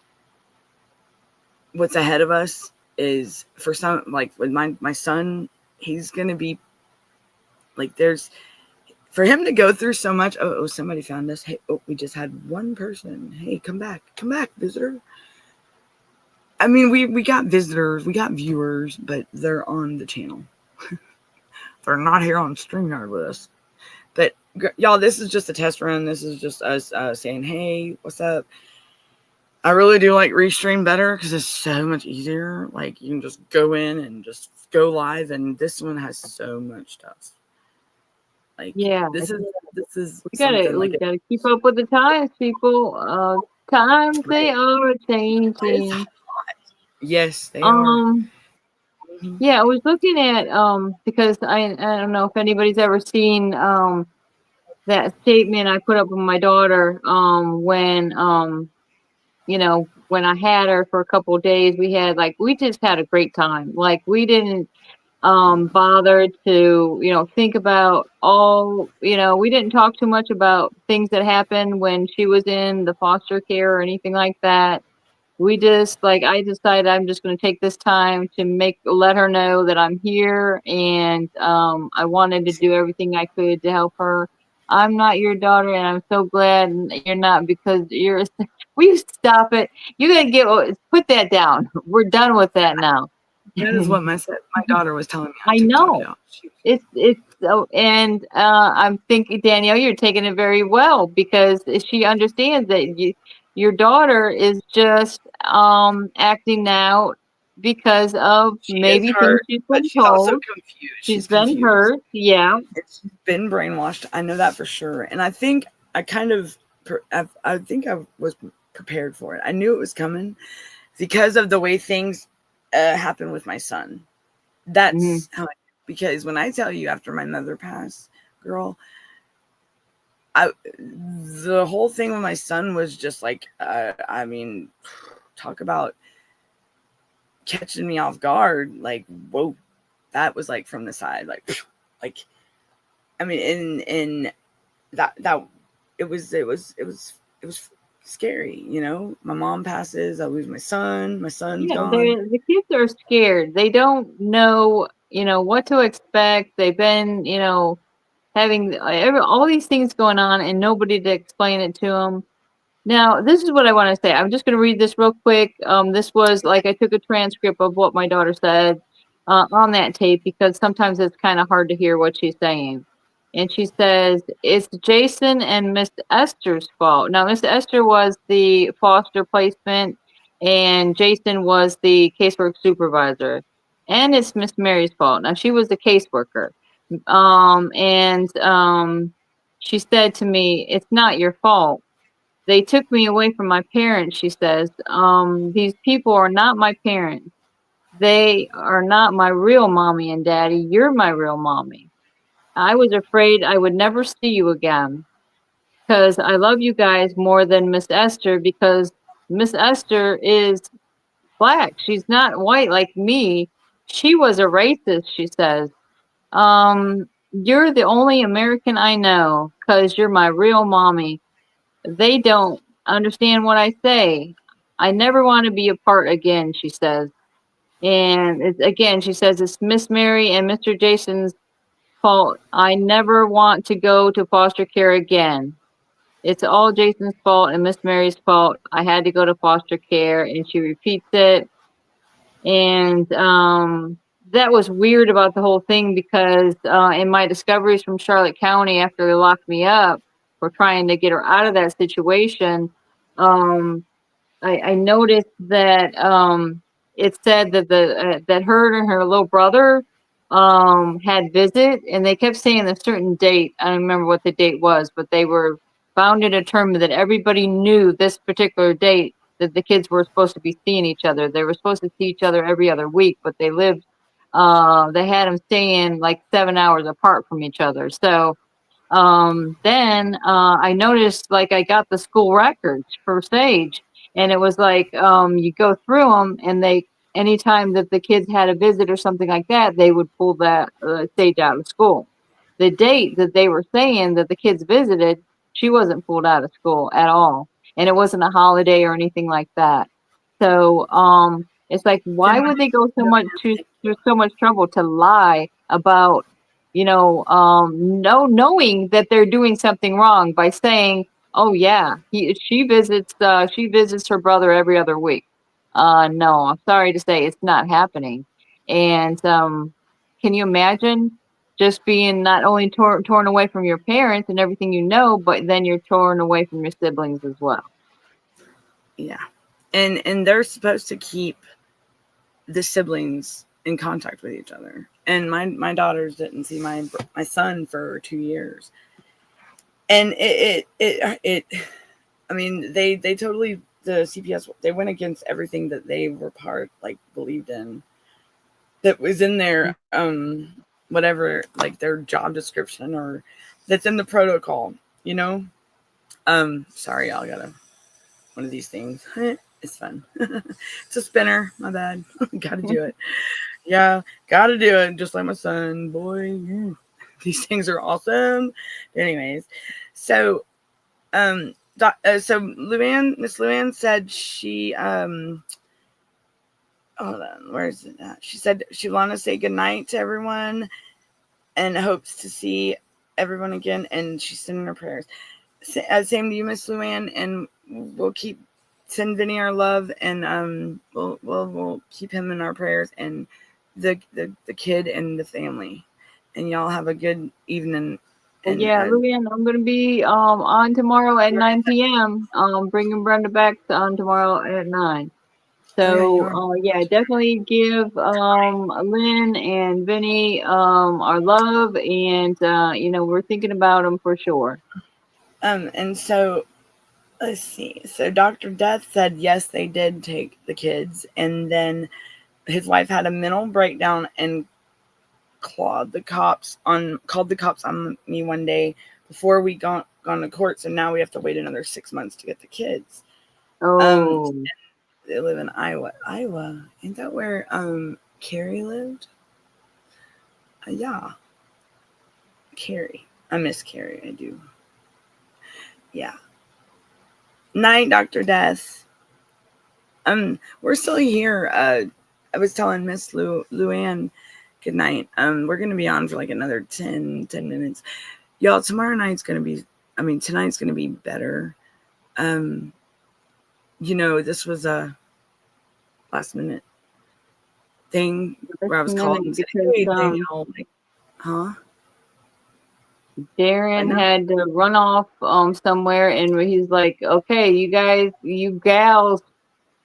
what's ahead of us is, for some, like with my son, he's gonna be like, there's, for him to go through so much. Oh, somebody found us. Hey, we just had one person. Hey, come back, visitor. I mean, we got visitors, we got viewers, but they're on the channel. They're not here on StreamYard with us. But y'all, this is just a test run. This is just us saying, hey, what's up? I really do like Restream better because it's so much easier. Like, you can just go in and just go live, and this one has so much stuff. Like, Yeah, this is we something like gotta keep up with the times, people. Times they right. are changing. Yes, they are. Um, Mm-hmm. yeah, I was looking at because I don't know if anybody's ever seen that statement I put up with my daughter when when I had her for a couple of days. We just had a great time. Like we didn't bother to think about we didn't talk too much about things that happened when she was in the foster care or anything like that. We just I decided I'm just going to take this time to let her know that I'm here, and I wanted to do everything I could to help her I'm not your daughter, and I'm so glad you're not because you're. Will you stop it? You gotta put that down. We're done with that now. That is what my daughter was telling me on I TikTok. know. Y'all. It's so, and I'm thinking, Danielle, you're taking it very well because she understands that your daughter is just acting out because of She is maybe things hurt, she's but been she's also told. confused. She's She's been confused. hurt, yeah. It's been brainwashed. I know that for sure. And I think I kind of, I think I was prepared for it. I knew it was coming because of the way things happen with my son. Hmm. That's how. Because when I tell you, after my mother passed, girl, the whole thing with my son was just like, I mean, talk about catching me off guard. Like, whoa, that was like from the side, like, I mean, in that it was scary. You know, my mom passes, I lose my son. My son's Yeah, gone. the kids are scared. They don't know, what to expect. They've been, having all these things going on and nobody to explain it to them. Now, this is what I want to say. I'm just going to read this real quick. This was like I took a transcript of what my daughter said on that tape because sometimes it's kind of hard to hear what she's saying. And she says, it's Jason and Miss Esther's fault. Now, Miss Esther was the foster placement, and Jason was the casework supervisor. And it's Miss Mary's fault. Now, she was the caseworker. And she said to me, it's not your fault. They took me away from my parents, she says. These people are not my parents. They are not my real mommy and daddy. You're my real mommy. I was afraid I would never see you again because I love you guys more than Miss Esther because Miss Esther is black. She's not white like me. She was a racist, she says. You're the only American I know because you're my real mommy. They don't understand what I say. I never want to be apart again, she says. And again, she says it's Miss Mary and Mr. Jason's fault. I never want to go to foster care again. It's all Jason's fault and Miss Mary's fault. I had to go to foster care, and she repeats it. And that was weird about the whole thing because in my discoveries from Charlotte County after they locked me up for trying to get her out of that situation, um, I noticed that it said that that her and her little brother had visit, and they kept saying a certain date. I don't remember what the date was, but they were bound and determined that everybody knew this particular date that the kids were supposed to be seeing each other. They were supposed to see each other every other week, but they lived. They had them staying like 7 hours apart from each other. So then I noticed like I got the school records for Sage, and it was like you go through them, and they anytime that the kids had a visit or something like that, they would pull that Sage out of school. The date that they were saying that the kids visited, she wasn't pulled out of school at all, and it wasn't a holiday or anything like that. So it's like, why would they go so much to through so much trouble to lie about no knowing that they're doing something wrong by saying, "Oh yeah, she visits her brother every other week." No, I'm sorry to say it's not happening. And can you imagine just being not only torn away from your parents and everything but then you're torn away from your siblings as well. Yeah, and they're supposed to keep the siblings in contact with each other. And my daughters didn't see my son for 2 years, and it I mean, they totally, the CPS, they went against everything that they were believed in, that was in their whatever, like their job description, or that's in the protocol, you know. Sorry, y'all, got one of these things. It's fun. It's a spinner. My bad. Gotta do it. Yeah, gotta do it. Just like my son, boy. These things are awesome. Anyways, so so Miss Luann said she hold on, where is it at? She said she wanted to say goodnight to everyone and hopes to see everyone again, and she's sending her prayers. Same to you, Miss Luann, and we'll keep send Vinny our love, and we'll keep him in our prayers, and the kid and the family, and y'all have a good evening. Well, And yeah, Luann, I'm gonna be on tomorrow at 9 p.m. Bringing Brenda back on tomorrow at 9. oh yeah, you So, are. yeah, definitely give Lynn and Vinny our love, and we're thinking about them for sure. And so let's see. So Dr. Death said yes, they did take the kids, and then his wife had a mental breakdown and called the cops on me one day before we gone to court. So now we have to wait another 6 months to get the kids. Oh, They live in Iowa. Ain't that where Carrie lived? Yeah, Carrie. I miss Carrie. I do. Yeah. Night, Dr. Death. We're still here. I was telling Miss Luann good night. We're gonna be on for like another 10 minutes. Y'all, tonight's gonna be better. This was a last minute thing just where I a was called minute and said, because hey Danielle, like, huh? Right Darren now? had to run off somewhere, and he's like, "Okay, you gals,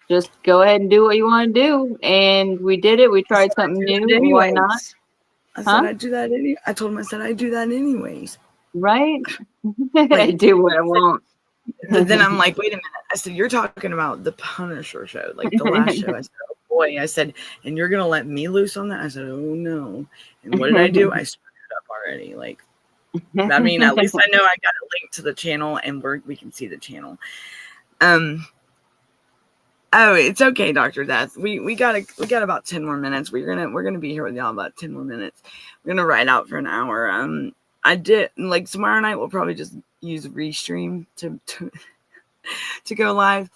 just go ahead and do what you want to do." And we did it. We I said tried I'd something do new. that Why not? anyways. I said Huh? I'd do that I told him I said I'd do that anyways. Right? I Like do what I want. then I'm like, wait a minute. I said, you're talking about the Punisher show, like the last show. I said, oh boy. I said, and you're gonna let me loose on that? I said, oh no. And what did I do? I screwed it up already. Like, I mean, at least I know I got a link to the channel, and we can see the channel. Oh, it's okay, Dr. Death. We got about 10 more minutes. We're gonna be here with y'all about 10 more minutes. We're gonna ride out for an hour. I did like tomorrow night we'll probably just use Restream to go live.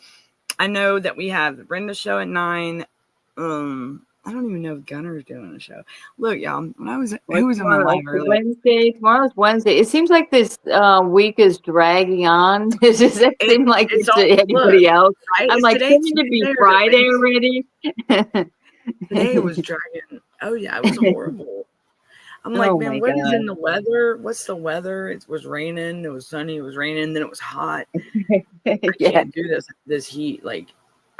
I know that we have Brenda's show at 9. I don't even know if Gunner's doing a show. Look, y'all, who was in my live earlier? Wednesday. Tomorrow's Wednesday. It seems like this week is dragging on. Does it seem like it's all, to anybody else? right? I'm like, Today, shouldn't it be Friday already? Today was dragging. Oh yeah, it was horrible. I'm like, Oh man, my what is God. in the weather? What's the weather? It was raining. It was sunny. It was raining. Then it was hot. I Yeah. can't do this heat. Like,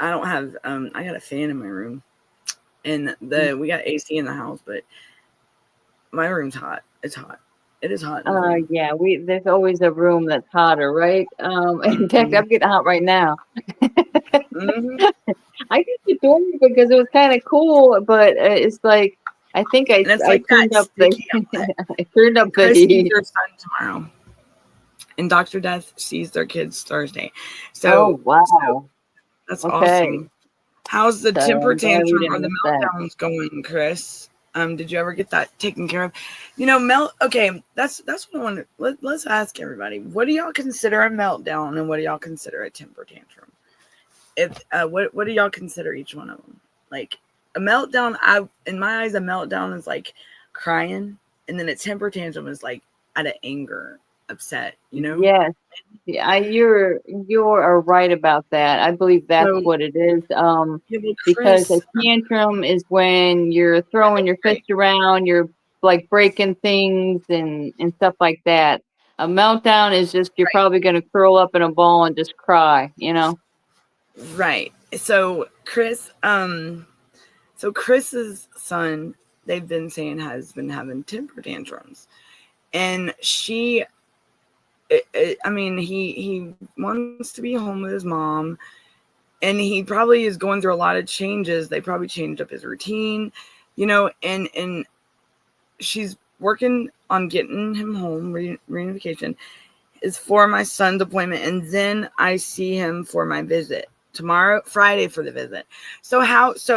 I don't have. I got a fan in my room, and we got AC in the house, but my room's hot. It's hot. It is hot. Yeah, there's always a room that's hotter, right? In fact, I'm getting hot right now. Mm-hmm. I used the door because it was kind of cool, but it's like I think And it's like that turned up sticky outlet. I turned up the Chris sees heat. their son tomorrow, and Dr. Death sees their kids Thursday. Oh So wow! that's Okay, awesome. How's the so temper I'm glad we tantrum or didn't the miss that. meltdowns going, Chris? Did you ever get that taken care of? Okay, that's what I want to let's ask everybody. What do y'all consider a meltdown, and what do y'all consider a temper tantrum? If what do y'all consider each one of them? Like a meltdown, in my eyes, a meltdown is like crying, and then a temper tantrum is like out of anger, upset. Yes, yeah, you're right about that. I believe that's So what it is. yeah, well, Because a Chris, tantrum is when you're throwing your fist right, around, you're like breaking things and stuff like that. A meltdown is just you're probably going to curl up in a ball and just cry, right. So Chris's son, they've been saying has been having temper tantrums, and I mean, he wants to be home with his mom, and he probably is going through a lot of changes. They probably changed up his routine, and she's working on getting him home, reunification is for my son's appointment, and then I see him for my visit tomorrow, Friday for the visit. So how's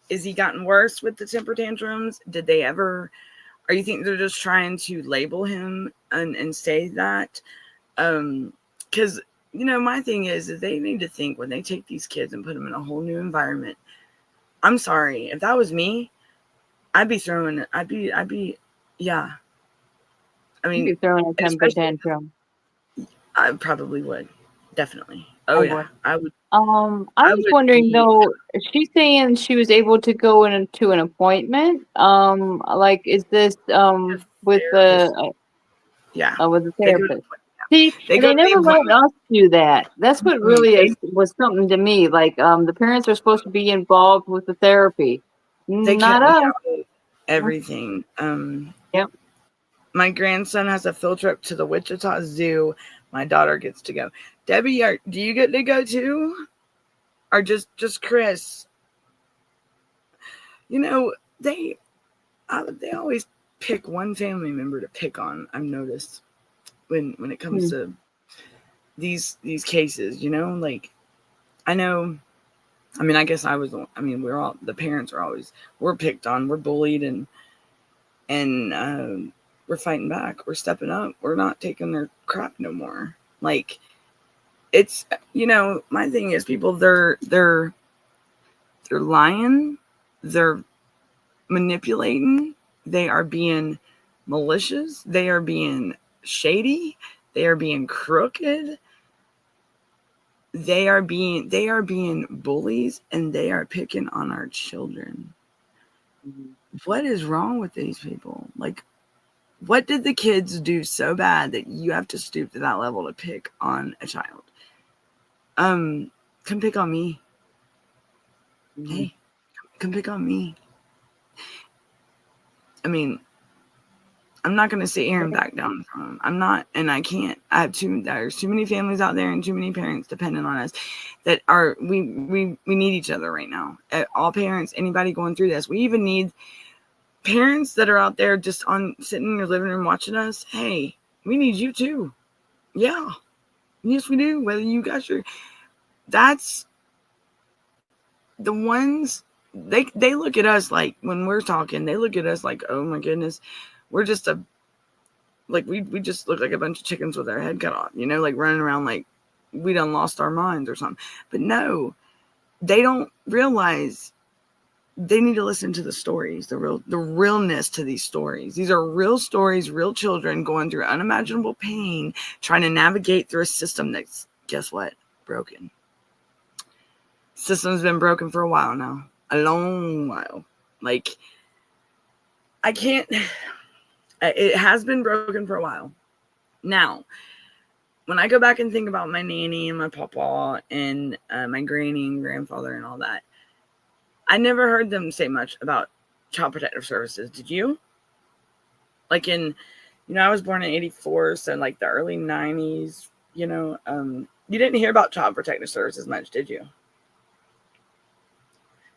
is he gotten worse with the temper tantrums? Did they ever, or you think they're just trying to label him and say that? Because my thing is they need to think when they take these kids and put them in a whole new environment. I'm sorry, if that was me, I'd be throwing it. Yeah. I You'd mean, be throwing a temper especially, tantrum. I probably would. Definitely. I Oh yeah, would. I would. I I was would wondering be. though, she's saying she was able to go into an appointment. Like, is this Therapist. Yeah, with the they go to therapist? See, they and go they to the never let appointment. us do that. That's what really They was something to me. Like, the parents are supposed to be involved with the therapy, they not kept me us. out of everything. Yep. My grandson has a field trip to the Wichita Zoo. My daughter gets to go. Debbie, do you get to go too, or just Chris? You know they always pick one family member to pick on. I've noticed when it comes Hmm. to these cases. Like I know. I mean, I guess I was. I mean, we're all the parents are always we're picked on, we're bullied, and we're fighting back. We're stepping up. We're not taking their crap no more. Like it's my thing is people they're lying, they're manipulating, they are being malicious, they are being shady, they are being crooked, they are being bullies, and they are picking on our children. What is wrong with these people? Like, what did the kids do so bad that you have to stoop to that level to pick on a child? Come pick on me. Mhm. Hey, come pick on me. I mean, I'm not going to sit here and back down from them. I'm not, and I can't. There's too many families out there and too many parents dependent on us that are, we need each other right now. All parents, anybody going through this. We even need parents that are out there just sitting in your living room watching us. Hey, we need you too. Yeah. Yes, we do. Whether you got that's the ones, they look at us like, when we're talking, they look at us like, oh my goodness, we're just we just look like a bunch of chickens with our head cut off, like running around like we done lost our minds or something. But no, they don't realize they need to listen to the stories, the realness to these stories. These are real stories, real children going through unimaginable pain, trying to navigate through a system that's, guess what, broken. System's been broken for a while now, a long while. Like, I can't. It has been broken for a while. Now, when I go back and think about my nanny and my papa and my granny and grandfather and all that, I never heard them say much about child protective services. Did you? Like I was born in '84, so like the early '90s. You didn't hear about child protective services much, did you?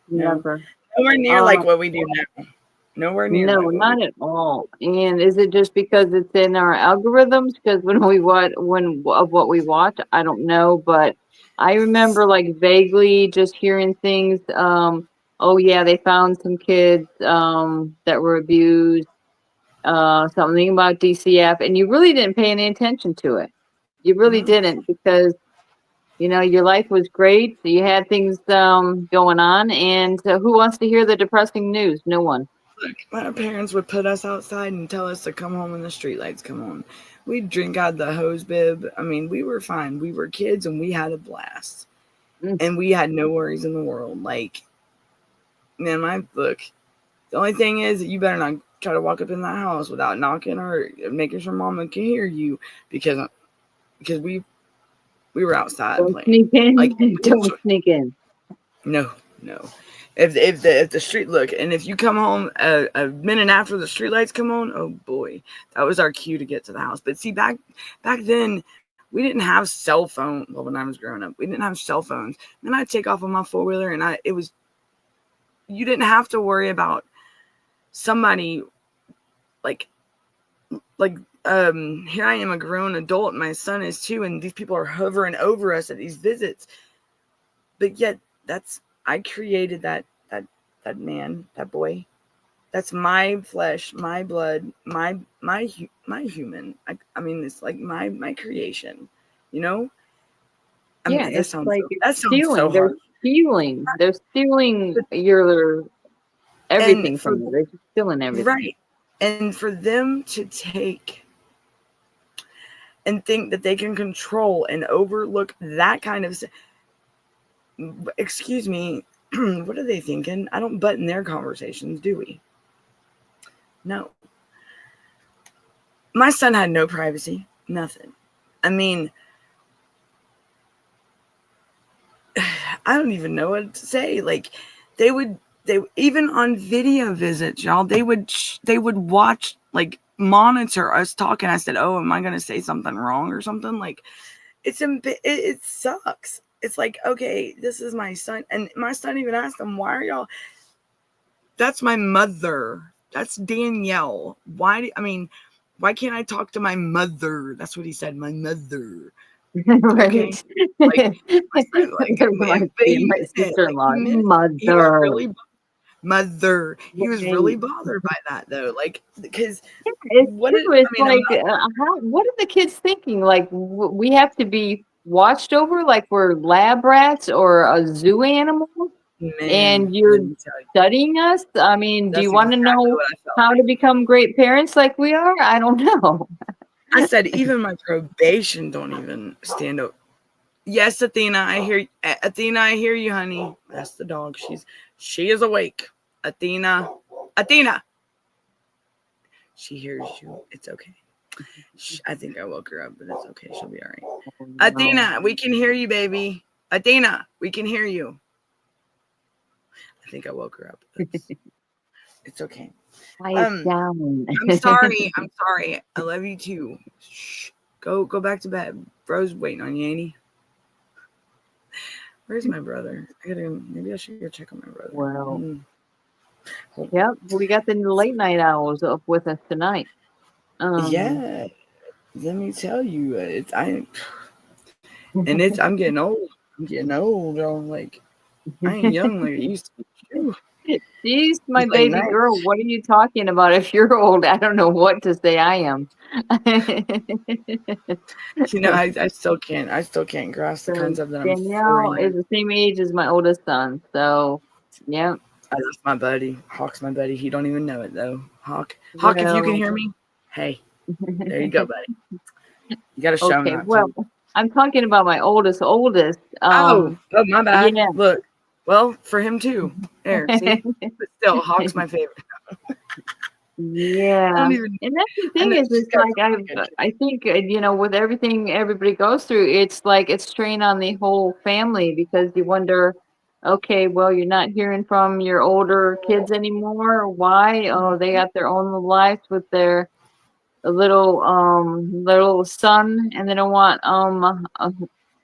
No, Never. nowhere near like Um, what we do now. Nowhere near no, like what we not do. at all. And is it just because it's in our algorithms? Because when we watch, of what we watch, I don't know, but I remember like vaguely just hearing things. Oh yeah, they found some kids that were abused. Something about DCF, and you really didn't pay any attention to it. You really No. didn't, because your life was great. You had things going on, and who wants to hear the depressing news? No one. Look, my parents would put us outside and tell us to come home when the streetlights come on. We'd drink out of the hose bib. I mean, we were fine. We were kids and we had a blast. Mm. And we had no worries in the world. Like, man, the only thing is that you better not try to walk up in that house without knocking or making sure mama can hear you, because we were outside Don't playing. sneak Like, in. Don't sneak in. no, no. If the street look, and if you come home a minute after the street lights come on, oh boy, that was our cue to get to the house. But see, back then we didn't have cell phone. Well, when I was growing up, we didn't have cell phones. Then I'd take off on my 4-wheeler, and you didn't have to worry about somebody like like here I am, a grown adult, my son is too, and these people are hovering over us at these visits. But yet I created that man, that boy. That's my flesh, my blood, my human. I mean, it's like my creation. You know. I Yeah, mean, it's like it's that sounds so stealing. They're hard. stealing. They're stealing your everything for from it. They're just stealing everything. right, and for them to take and think that they can control and overlook that kind of, excuse me, what are they thinking? I don't butt in their conversations, do we? No. My son had no privacy, nothing. I mean, I don't even know what to say. Like, they even on video visits, y'all, they would watch, like, monitor us talking. I said, "Oh, am I going to say something wrong or something?" Like, it sucks. It's like, okay, this is my son, and my son even asked them, "Why are y'all?" That's my mother. That's Danielle. Why can't I talk to my mother? That's what he said, my mother. Okay. Right. Like, listen, like, Reminds me of my sister-in-law. he was Mother. really mother. He was really Right. bothered by that, though. Like, because It's what is, true. It's I mean, I'm like, not, what are the kids thinking? Like, we have to be watched over like we're lab rats or a zoo animal, man, and you're let me tell you, studying us? I mean, do you that's want to exactly know what I felt how to like. become great parents like we are? I don't know. I said, even my probation don't even stand up. Yes, Athena, Athena, I hear you, honey. That's the dog. She is awake. Athena, Athena. She hears you. It's okay. I think I woke her up, but it's okay. She'll be all right. Oh, no. Athena, we can hear you, baby. Athena, we can hear you. I think I woke her up. It's okay. Quiet down. I'm sorry. I'm sorry. I love you too. Shh. Go back to bed. Bro's waiting on you, ain't he? Where's my brother? Maybe I should go check on my brother. Well, yep, we got the late night owls up with us tonight. Yeah, let me tell you, I'm getting old. I'm getting old, y'all. Like, I ain't young like I used to be. Jeez, my It's like baby night. girl, what are you talking about? If you're old, I don't know what to say I am. I still can't. I still can't grasp the So concept that I'm Danielle 40. is the same age as my oldest son. So, yeah. That's my buddy. Hawk's my buddy. He don't even know it though. Hawk, if you can Well, hear me, hey, there you go, buddy. You got to show him okay. that Well, too. I'm talking about my oldest. Oh, my bad. Yeah. Look, well, for him too. There, see, but still, Hawk's my favorite. I Yeah, don't even. and that's the I thing know is, she's it's got like some really good. I think with everything everybody goes through, it's like it's strain on the whole family because you wonder, okay, well, you're not hearing from your older kids anymore. Why? Oh, they got their own little lives with their little son, and they don't want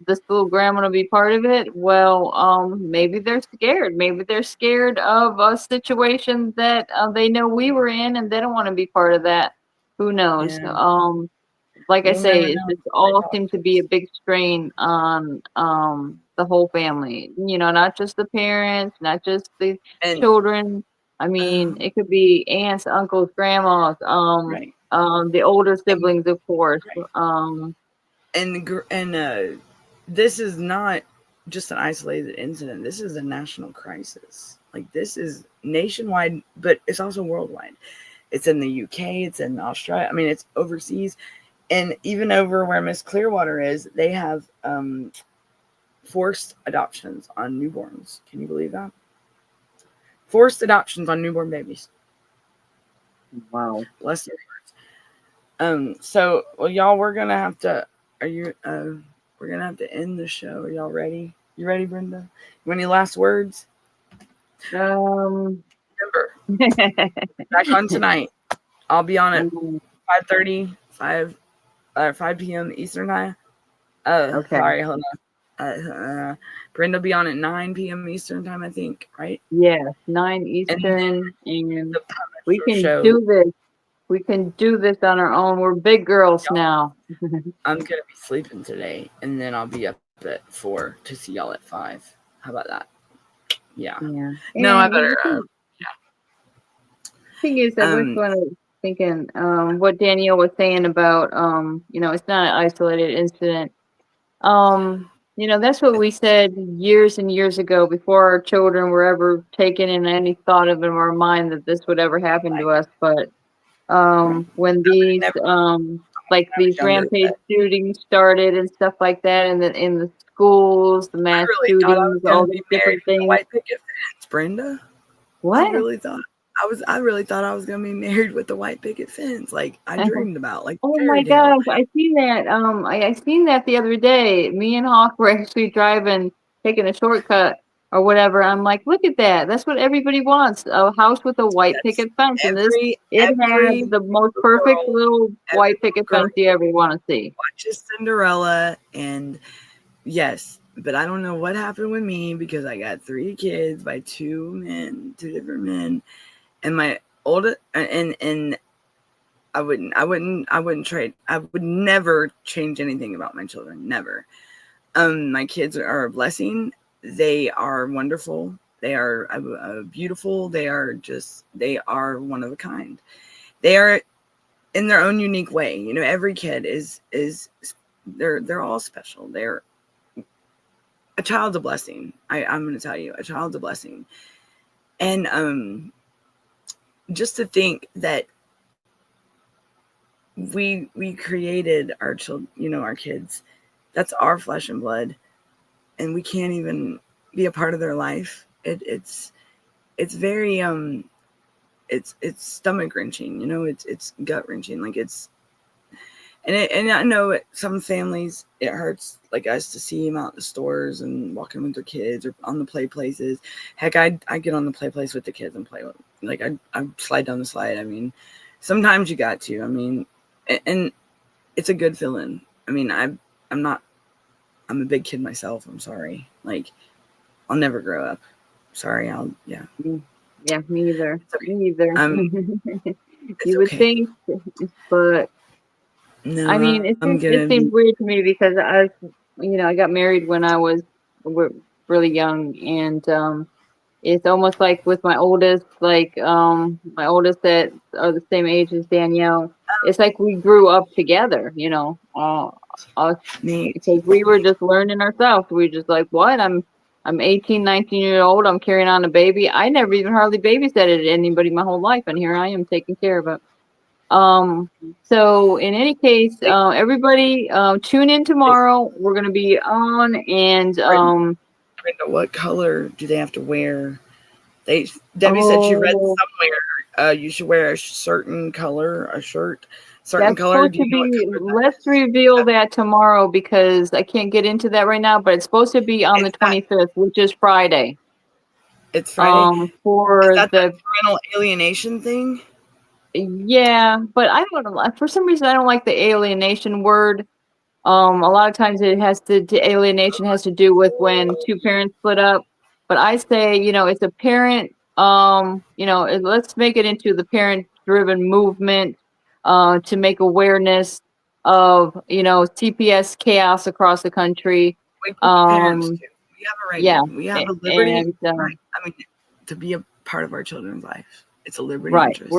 this little grandma to be part of it. Well, maybe they're scared. Maybe they're scared of a situation that they know we were in, and they don't want to be part of that. Who knows? Yeah, Like I we'll never say, know it just until they all talk seems to to be a us. big strain on the whole family. Not just the parents, not just the And children. I mean, um, it could be aunts, uncles, grandmas, right, the older and siblings, of course. right, and this is not just an isolated incident. This is a national crisis. Like, this is nationwide, but it's also worldwide. It's in the UK. It's in Australia. I mean, it's overseas, and even over where Miss Clearwater is, they have forced adoptions on newborns. Can you believe that? Forced adoptions on newborn babies. Wow. Bless their hearts. So, well, y'all, we're gonna have to. Are you? We're gonna have to end the show. Are y'all ready? You ready, Brenda? You want any last words? Um, Remember, back on tonight. I'll be on at 5:30, 5 p.m. Eastern time. okay. Sorry, hold on. Brenda will be on at 9 p.m. Eastern time, I think, right? Yes, 9 And then Eastern, and the Puppet we can Show. do this. We can do this on our own. We're big girls Y'all, now. I'm gonna be sleeping today, and then I'll be up at 4 to see y'all at 5. How about that? Yeah. Yeah. No, I And better. thing is, I was going to thinking what Danielle was saying about it's not an isolated incident. Um, That's what we said years and years ago before our children were ever taken in any thought of in our mind that this would ever happen to Like, us. But right. when I would these never like when I was these younger. rampage shootings started and stuff like that, and in the schools, the I mass really thought I was shootings, going all to be these married different with a things. white picket fence, Brenda. I What? really thought I really thought I was going to be married with a white picket fence, like I dreamed about, like Oh fairy my tale. gosh, I seen that. I seen that the other day. Me and Hawk were actually driving, taking a shortcut or whatever. I'm like, look at that. That's what everybody wants. A house with a white That's picket fence. And it every had the most perfect girl, little every white picket girl fence you ever want to see. watches Cinderella, and yes, but I don't know what happened with me because I got 3 kids by 2 men, 2 different men, and my oldest, and I wouldn't trade. I would never change anything about my children. Never. My kids are a blessing. They are wonderful. They are beautiful. They are one of a kind. They are in their own unique way. Every kid is they're all special. They're a child's a blessing. I'm going to tell you, a child's a blessing. And just to think that we created our children, our kids. That's our flesh and blood, and we can't even be a part of their life. It's very it's stomach wrenching. It's gut wrenching. Like and I know some families it hurts like us to see them out in the stores and walking with their kids or on the play places. Heck, I get on the play place with the kids and play with them. Like I slide down the slide. I mean, sometimes you got to. I mean, and it's a good feeling. I mean, I'm a big kid myself. I'm sorry. Like, I'll never grow up. Sorry. Yeah. Yeah, me either. It's okay. Me either. It's You would okay. think, but I No, mean, I'm gonna it be. seems weird to me because I got married when I was really young, and it's almost like with my oldest that are the same age as Danielle. It's like we grew up together, us Neat. because we were just learning ourselves. We were just like, what? I'm 18, 19 years old. I'm carrying on a baby. I never even hardly babysat anybody my whole life, and here I am taking care of it. Um, so in any case, everybody, tune in tomorrow. We're gonna be on, and Brenda, what color do they have to wear? Debbie said she read oh, somewhere you should wear a certain color, a shirt, certain that's color. supposed Do to you know what be. color that Let's is? reveal that tomorrow because I can't get into that right now. But it's supposed to be on the Is that 25th, which is Friday. it's Friday? Is For that the the parental alienation thing? yeah, but I don't know. For some reason, I don't like the alienation word. A lot of times alienation has to do with when two parents split up. But I say, it's a parent, let's make it into the parent driven movement, to make awareness of, CPS chaos across the country. We can be parents Um, too. We have a right. yeah. We have a liberty And, right. I mean, to be a part of our children's life. It's a liberty right. interest.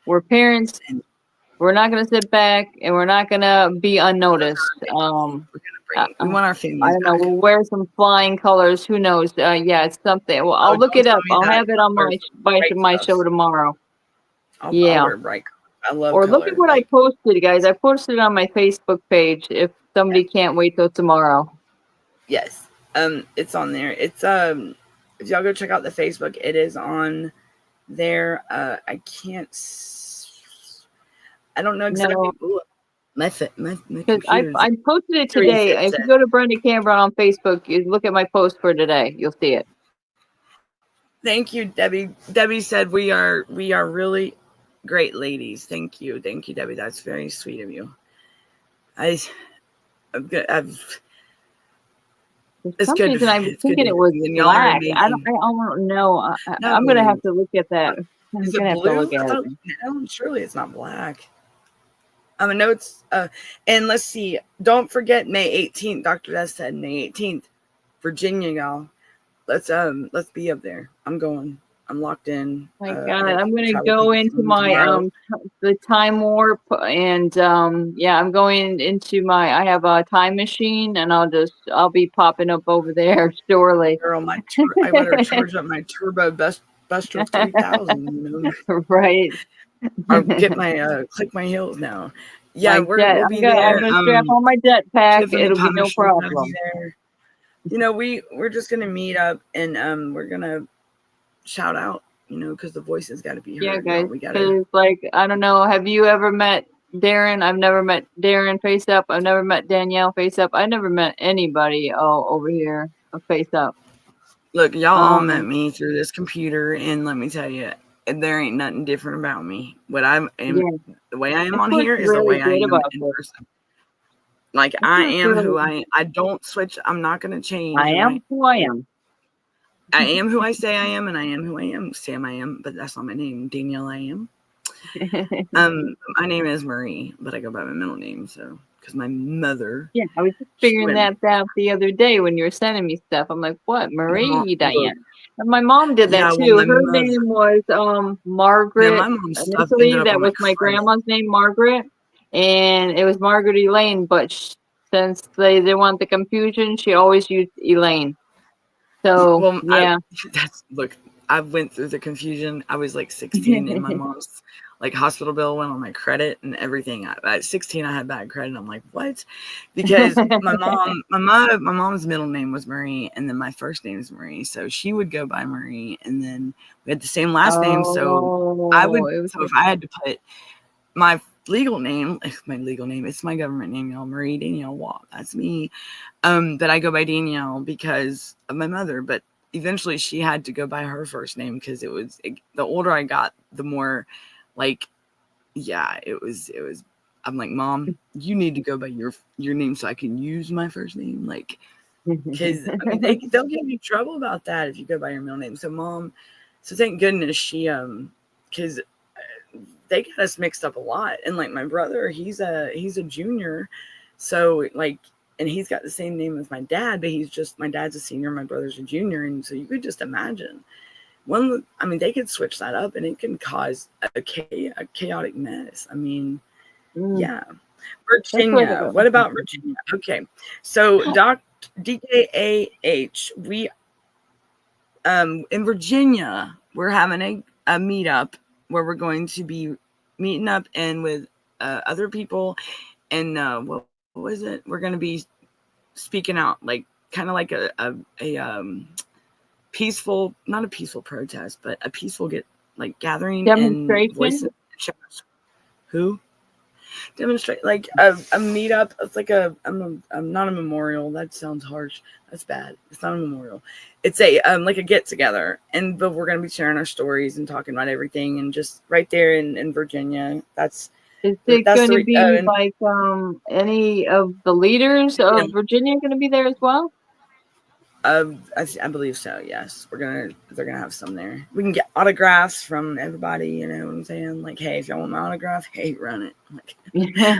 We're parents. And We're not going to sit back and we're not going to be those are unnoticed. our families. We're gonna I, bring. We want our I families don't know. back. We'll wear some flying colors. Who knows? Yeah, it's something. Well, Oh, I'll look don't it tell up. me I'll that. have it on I'll wear some bright my stuff. show tomorrow. I'll Yeah. wear bright colors. I love Or look at color. what I Like posted, guys. I posted it on my Facebook page. If somebody can't wait till tomorrow. yes. It's on there. It's if y'all go check out the Facebook, it is on there. I can't. I don't know exactly. No, Ooh, my because computer's I posted it series today. If you headset. go to Brenda Cameron on Facebook, you look at my post for today. You'll see it. Thank you, Debbie. Debbie said we are really great ladies. Thank you, Debbie. That's very sweet of you. I, I've, got- I've For it's some good. reason, I was It's good to thinking hear it was you, and y'all are black. amazing. I don't know. I'm gonna have No, to look at that. I'm is it gonna have to look blue? I at it. thought no. Surely it's not black. I know it's. And let's see. Don't forget May 18th. Dr. Des said May 18th, Virginia, y'all. Let's be up there. I'm going. I'm locked in. My I God, got I'm gonna travel go tickets into from my tomorrow. the time warp, and yeah, I'm going into my. I have a time machine, and I'll be popping up over there shortly. Girl, I better charge up my turbo Buster 3000. Right. I'll get my click my heels now. Yeah, My jet. we'll be I'm there. gonna strap on my jetpack. Tiffany It'll be no Publishing's gonna be problem. there. We're just gonna meet up and we're gonna shout out, because the voices got to be Yeah, heard, guys. y'all. We gotta. Because like I don't know. Have you ever met Darren? I've never met Darren face up. I've never met Danielle face up. I never met anybody over here face up. Look, y'all all met Um. me through this computer, and let me tell you, there ain't nothing different about me. What I am, Yeah. the way I am That's on what's here is the really way I good am about in this. person. Like That's I what's am who really. I don't switch. I'm not gonna change I who I. am who I am. I am who I say I am, and I am who I am. Sam, I am, but that's not my name. Danielle, I am. My name is Marie, but I go by my middle name, so because my mother, Yeah, I was just she figuring went. that out the other day when you were sending me stuff. I'm like, what, Marie Look, Diane? And my mom did that yeah, well, too. my Her mother. name was Yeah, Margaret my mom's stuff ended initially. up That on my was my credit. grandma's name, Margaret, and it was Margaret Elaine. But since they want the confusion, she always used Elaine. So Well, yeah. look. I went through the confusion. I was like 16, and my mom's like hospital bill went on my credit and everything. At 16, I had bad credit. I'm like, what? Because my mom's middle name was Marie, and then my first name is Marie, so she would go by Marie, and then we had the same last name. So Oh, it was so if I had to put my legal name, it's my government name, y'all. Marie Danielle Watt. That's me. That I go by Danielle because of my mother, but eventually she had to go by her first name because the older I got, the more like, yeah, it was, I'm like, Mom, you need to go by your name so I can use my first name. Like, because I mean, they'll give you trouble about that if you go by your middle name. So thank goodness because they got us mixed up a lot. And like my brother, he's a junior, so like, and he's got the same name as my dad, but my dad's a senior, my brother's a junior, and so you could just imagine they could switch that up, and it can cause a chaotic mess. I mean, Mm, yeah. that's what Virginia. What about Virginia? Okay, so DKAH, we in Virginia, we're having a meetup where we're going to be meeting up and with other people, and what was it? We're going to be speaking out, like kind of like a peaceful, not a peaceful protest, but a peaceful gathering and demonstration. voicing. Who? Demonstrate like a meetup. It's like I'm not a memorial. That sounds harsh. That's bad. It's not a memorial. It's a like a get together, but we're gonna be sharing our stories and talking about everything, and just right there in Virginia. Is it That's going to the be like any of the leaders of Virginia going to be there as well? I believe so. Yes, they're gonna have some there. We can get autographs from everybody. You know what I'm saying? Like, hey, if y'all want my autograph, hey, run it. Like,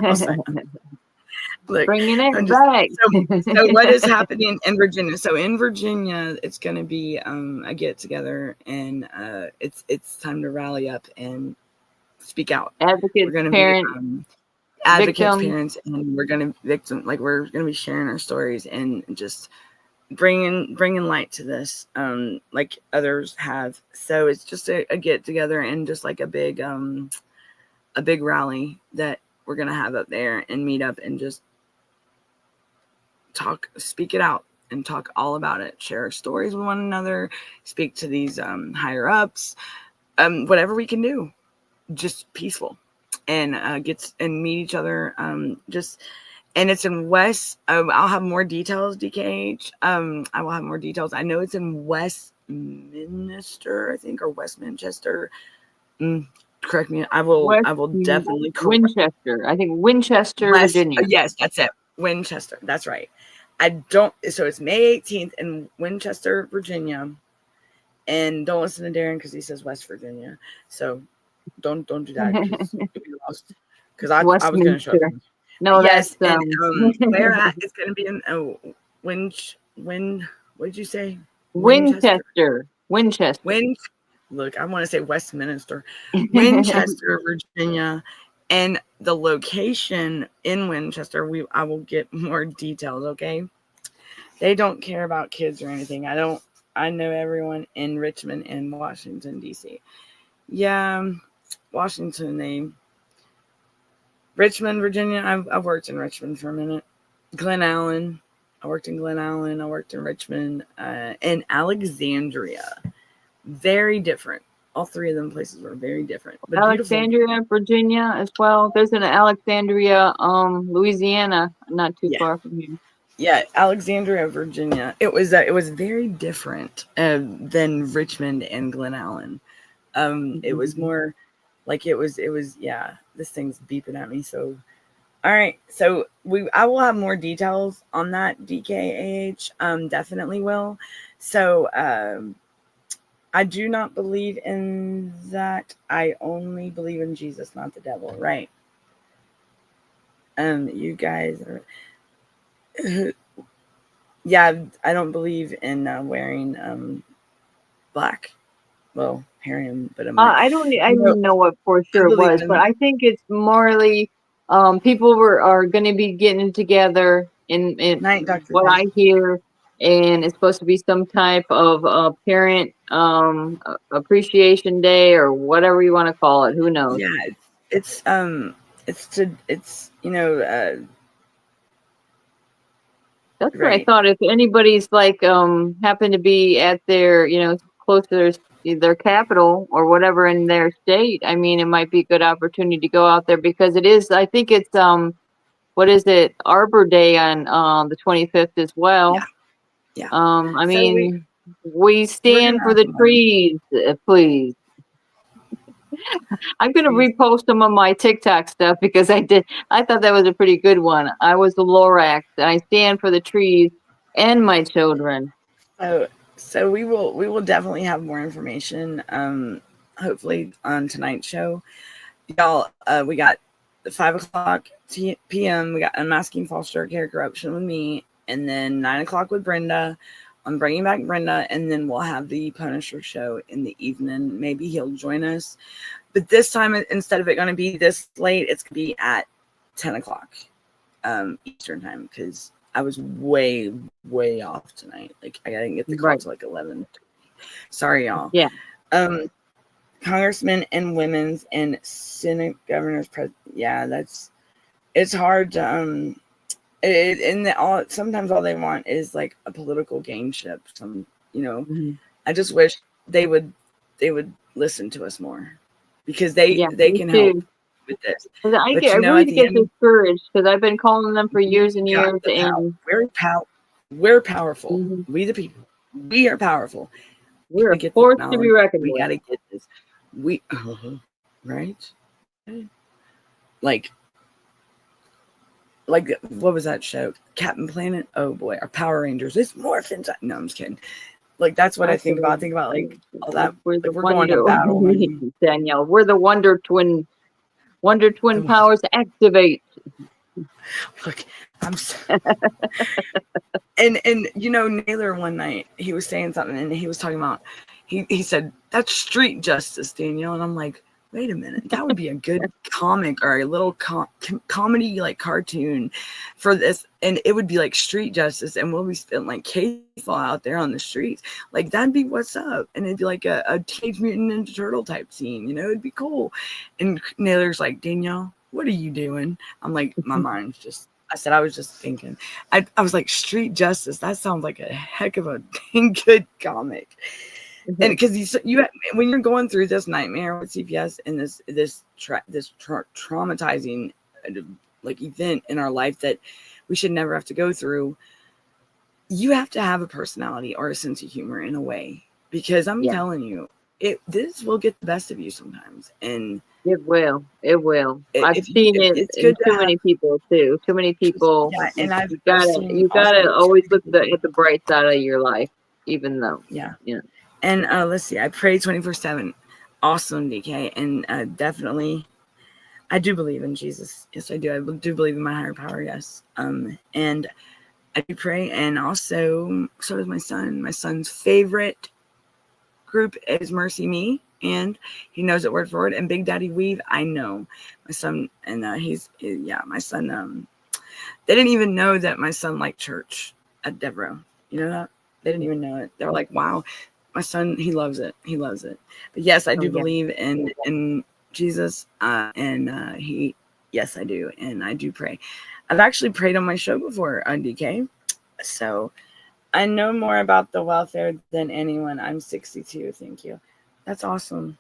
I'll sign. Look, Bringing it I'm just back. so what is happening in Virginia? So in Virginia, it's going to be a get together, and it's time to rally up and speak out. We're Advocates, going to be parents, advocates, victims. parents, and we're going to we're going to be sharing our stories and just bringing light to this, like others have. So it's just a get together and just like a big rally that we're going to have up there and meet up and just speak it out and talk all about it, share our stories with one another, speak to these higher ups, whatever we can do, just peaceful, and meet each other. And it's in West. I'll have more details. DKH. I will have more details. I know it's in Westminster, I think, or West Manchester. Correct me. I will definitely correct. Winchester. I think Winchester, Virginia. Yes, that's it. Winchester. That's right. So it's May 18th in Winchester, Virginia. And don't listen to Darren because he says West Virginia. So don't do that because you'll be lost. Because I was going to show you. No, yes, that's and where at? It's going to be in what did you say? Winchester. look, I want to say Westminster, Winchester, Virginia, and the location in Winchester. I will get more details. Okay, they don't care about kids or anything. I know everyone in Richmond and Washington D.C. Yeah, Washington. Richmond, Virginia. I've worked in Richmond for a minute. Glen Allen. I worked in Glen Allen. I worked in Richmond, and Alexandria. Very different. All three of them places were very different, but beautiful. Alexandria, Virginia as well. There's an Alexandria, Louisiana, not too Yeah, far from here. yeah. Alexandria, Virginia. It was very different than Richmond and Glen Allen. It was more like it was. Yeah. This thing's beeping at me. So, all right. So I will have more details on that DKAH. Definitely will. So, I do not believe in that. I only believe in Jesus, not the devil. Right. You guys are. Yeah, I don't believe in wearing black. Well, Harry, but I'm like, I don't know what for I sure it believe was, but in I think it's morally, people are going to be getting together in night what doctrine. I hear, and it's supposed to be some type of parent appreciation day or whatever you want to call it. Who knows? Yeah, it's it's That's what I right. thought. If anybody's like happened to be at their, close to their capital or whatever in their state, I mean, it might be a good opportunity to go out there because it is. I think it's what is it? Arbor Day on the 25th as Yeah, well. yeah. I So mean, we we're stand gonna for have the fun. trees, please. I'm gonna Trees. repost some of my TikTok stuff because I thought that was a pretty good one. I was the Lorax, and I stand for the trees and my children. So we will definitely have more information. Hopefully on tonight's show, y'all. We got the 5 o'clock p.m. We got Unmasking False Dark Hair Corruption with me, and then 9 o'clock with Brenda. I'm bringing back Brenda, and then we'll have the Punisher show in the evening. Maybe he'll join us, but this time instead of it going to be this late, it's going to be at 10 o'clock Eastern time because I was way off tonight. Like I didn't get the call Right. till like 11. Sorry, y'all. Yeah. Congressmen and women's and Senate governors. Yeah, it's hard to sometimes all they want is like a political gameship. Mhm. I just wish they would listen to us more because Yeah, they me can help too. with this. 'Cause But I at really the get end, discouraged because I've been calling them for we years and got years, the power. and We're powerful. mhm, We the people. We are powerful. We we're a gotta get this force to be knowledge. reckoned We with. gotta get this. We right? Like what was that show? Captain Planet? Oh boy, our Power Rangers. It's morphin' time. No, I'm just kidding. Like that's what I think about. I think about like all that. We're the Like we're going to wonder, battle, man. Danielle. We're the Wonder Twin powers activate. Look, I'm so, and Naylor one night he was saying something and he was talking about he said that's street justice, Danielle, and I'm like, wait a minute, that would be a good comic or a little comedy like cartoon for this, and it would be like street justice, and we'll be spitting like case law out there on the streets, like that'd be what's up, and it'd be like a Teenage Mutant Ninja Turtle type scene, it'd be cool. And Naylor's like, Danielle, what are you doing? I'm like, my mind's just. I said I was just thinking. I was like, street justice. That sounds like a heck of a dang good comic. And because you when you're going through this nightmare with CPS and this traumatizing like event in our life that we should never have to go through, you have to have a personality or a sense of humor in a way, because I'm Yeah, telling you, this will get the best of you sometimes, and it will. It will. I've if seen it it's in good to too have. many people too. Too many people. Yeah, You, and I've you I've gotta seen you gotta also too always many look people. at the bright side of your life, even though Yeah. you know. And let's see, I pray 24/7. Awesome, DK. And definitely, I do believe in Jesus. Yes, I do. I do believe in my higher power. Yes. And I do pray. And also, so does my son. My son's favorite group is Mercy Me, and he knows it word for word. And Big Daddy Weave, I know my son, and my son. They didn't even know that my son liked church at Devereaux. You know that? They didn't even know it. They were like, "Wow, my son, he loves it. He loves it." But yes, I do believe in Jesus, yes, I do, and I do pray. I've actually prayed on my show before on DK, so I know more about the welfare than anyone. I'm 62. Thank you. That's awesome.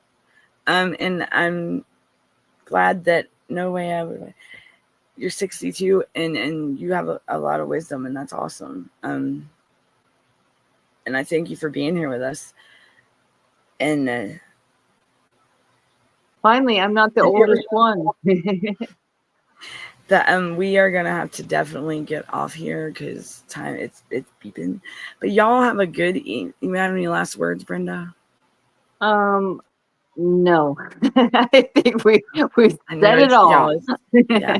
And I'm glad that no way I would. You're 62 and you have a lot of wisdom, and that's awesome. And I thank you for being here with us. And finally, I'm not the oldest one. We are gonna have to definitely get off here because time it's beeping. But y'all have a good evening. You have any last words, Brenda? No. I think we said it all. Yeah.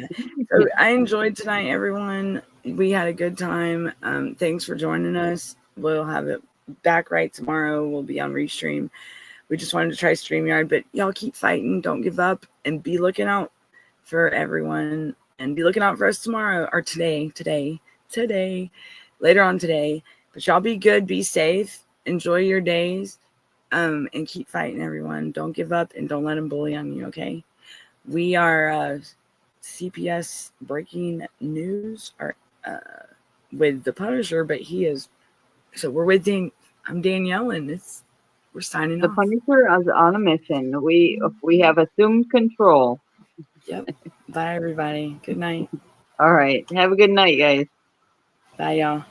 So I enjoyed tonight, everyone. We had a good time. Thanks for joining us. We'll have it back right tomorrow. We'll be on Restream. We just wanted to try StreamYard, but y'all keep fighting. Don't give up, and be looking out for everyone, and be looking out for us tomorrow or today, later on today. But y'all be good, be safe, enjoy your days, and keep fighting, everyone. Don't give up, and don't let them bully on you. Okay, we are CPS breaking news or with the Punisher, but he is. So we're with I'm Danielle, and we're signing the off. Punisher is on a mission. We have assumed control. Yep. Bye, everybody. Good night. All right. Have a good night, guys. Bye, y'all.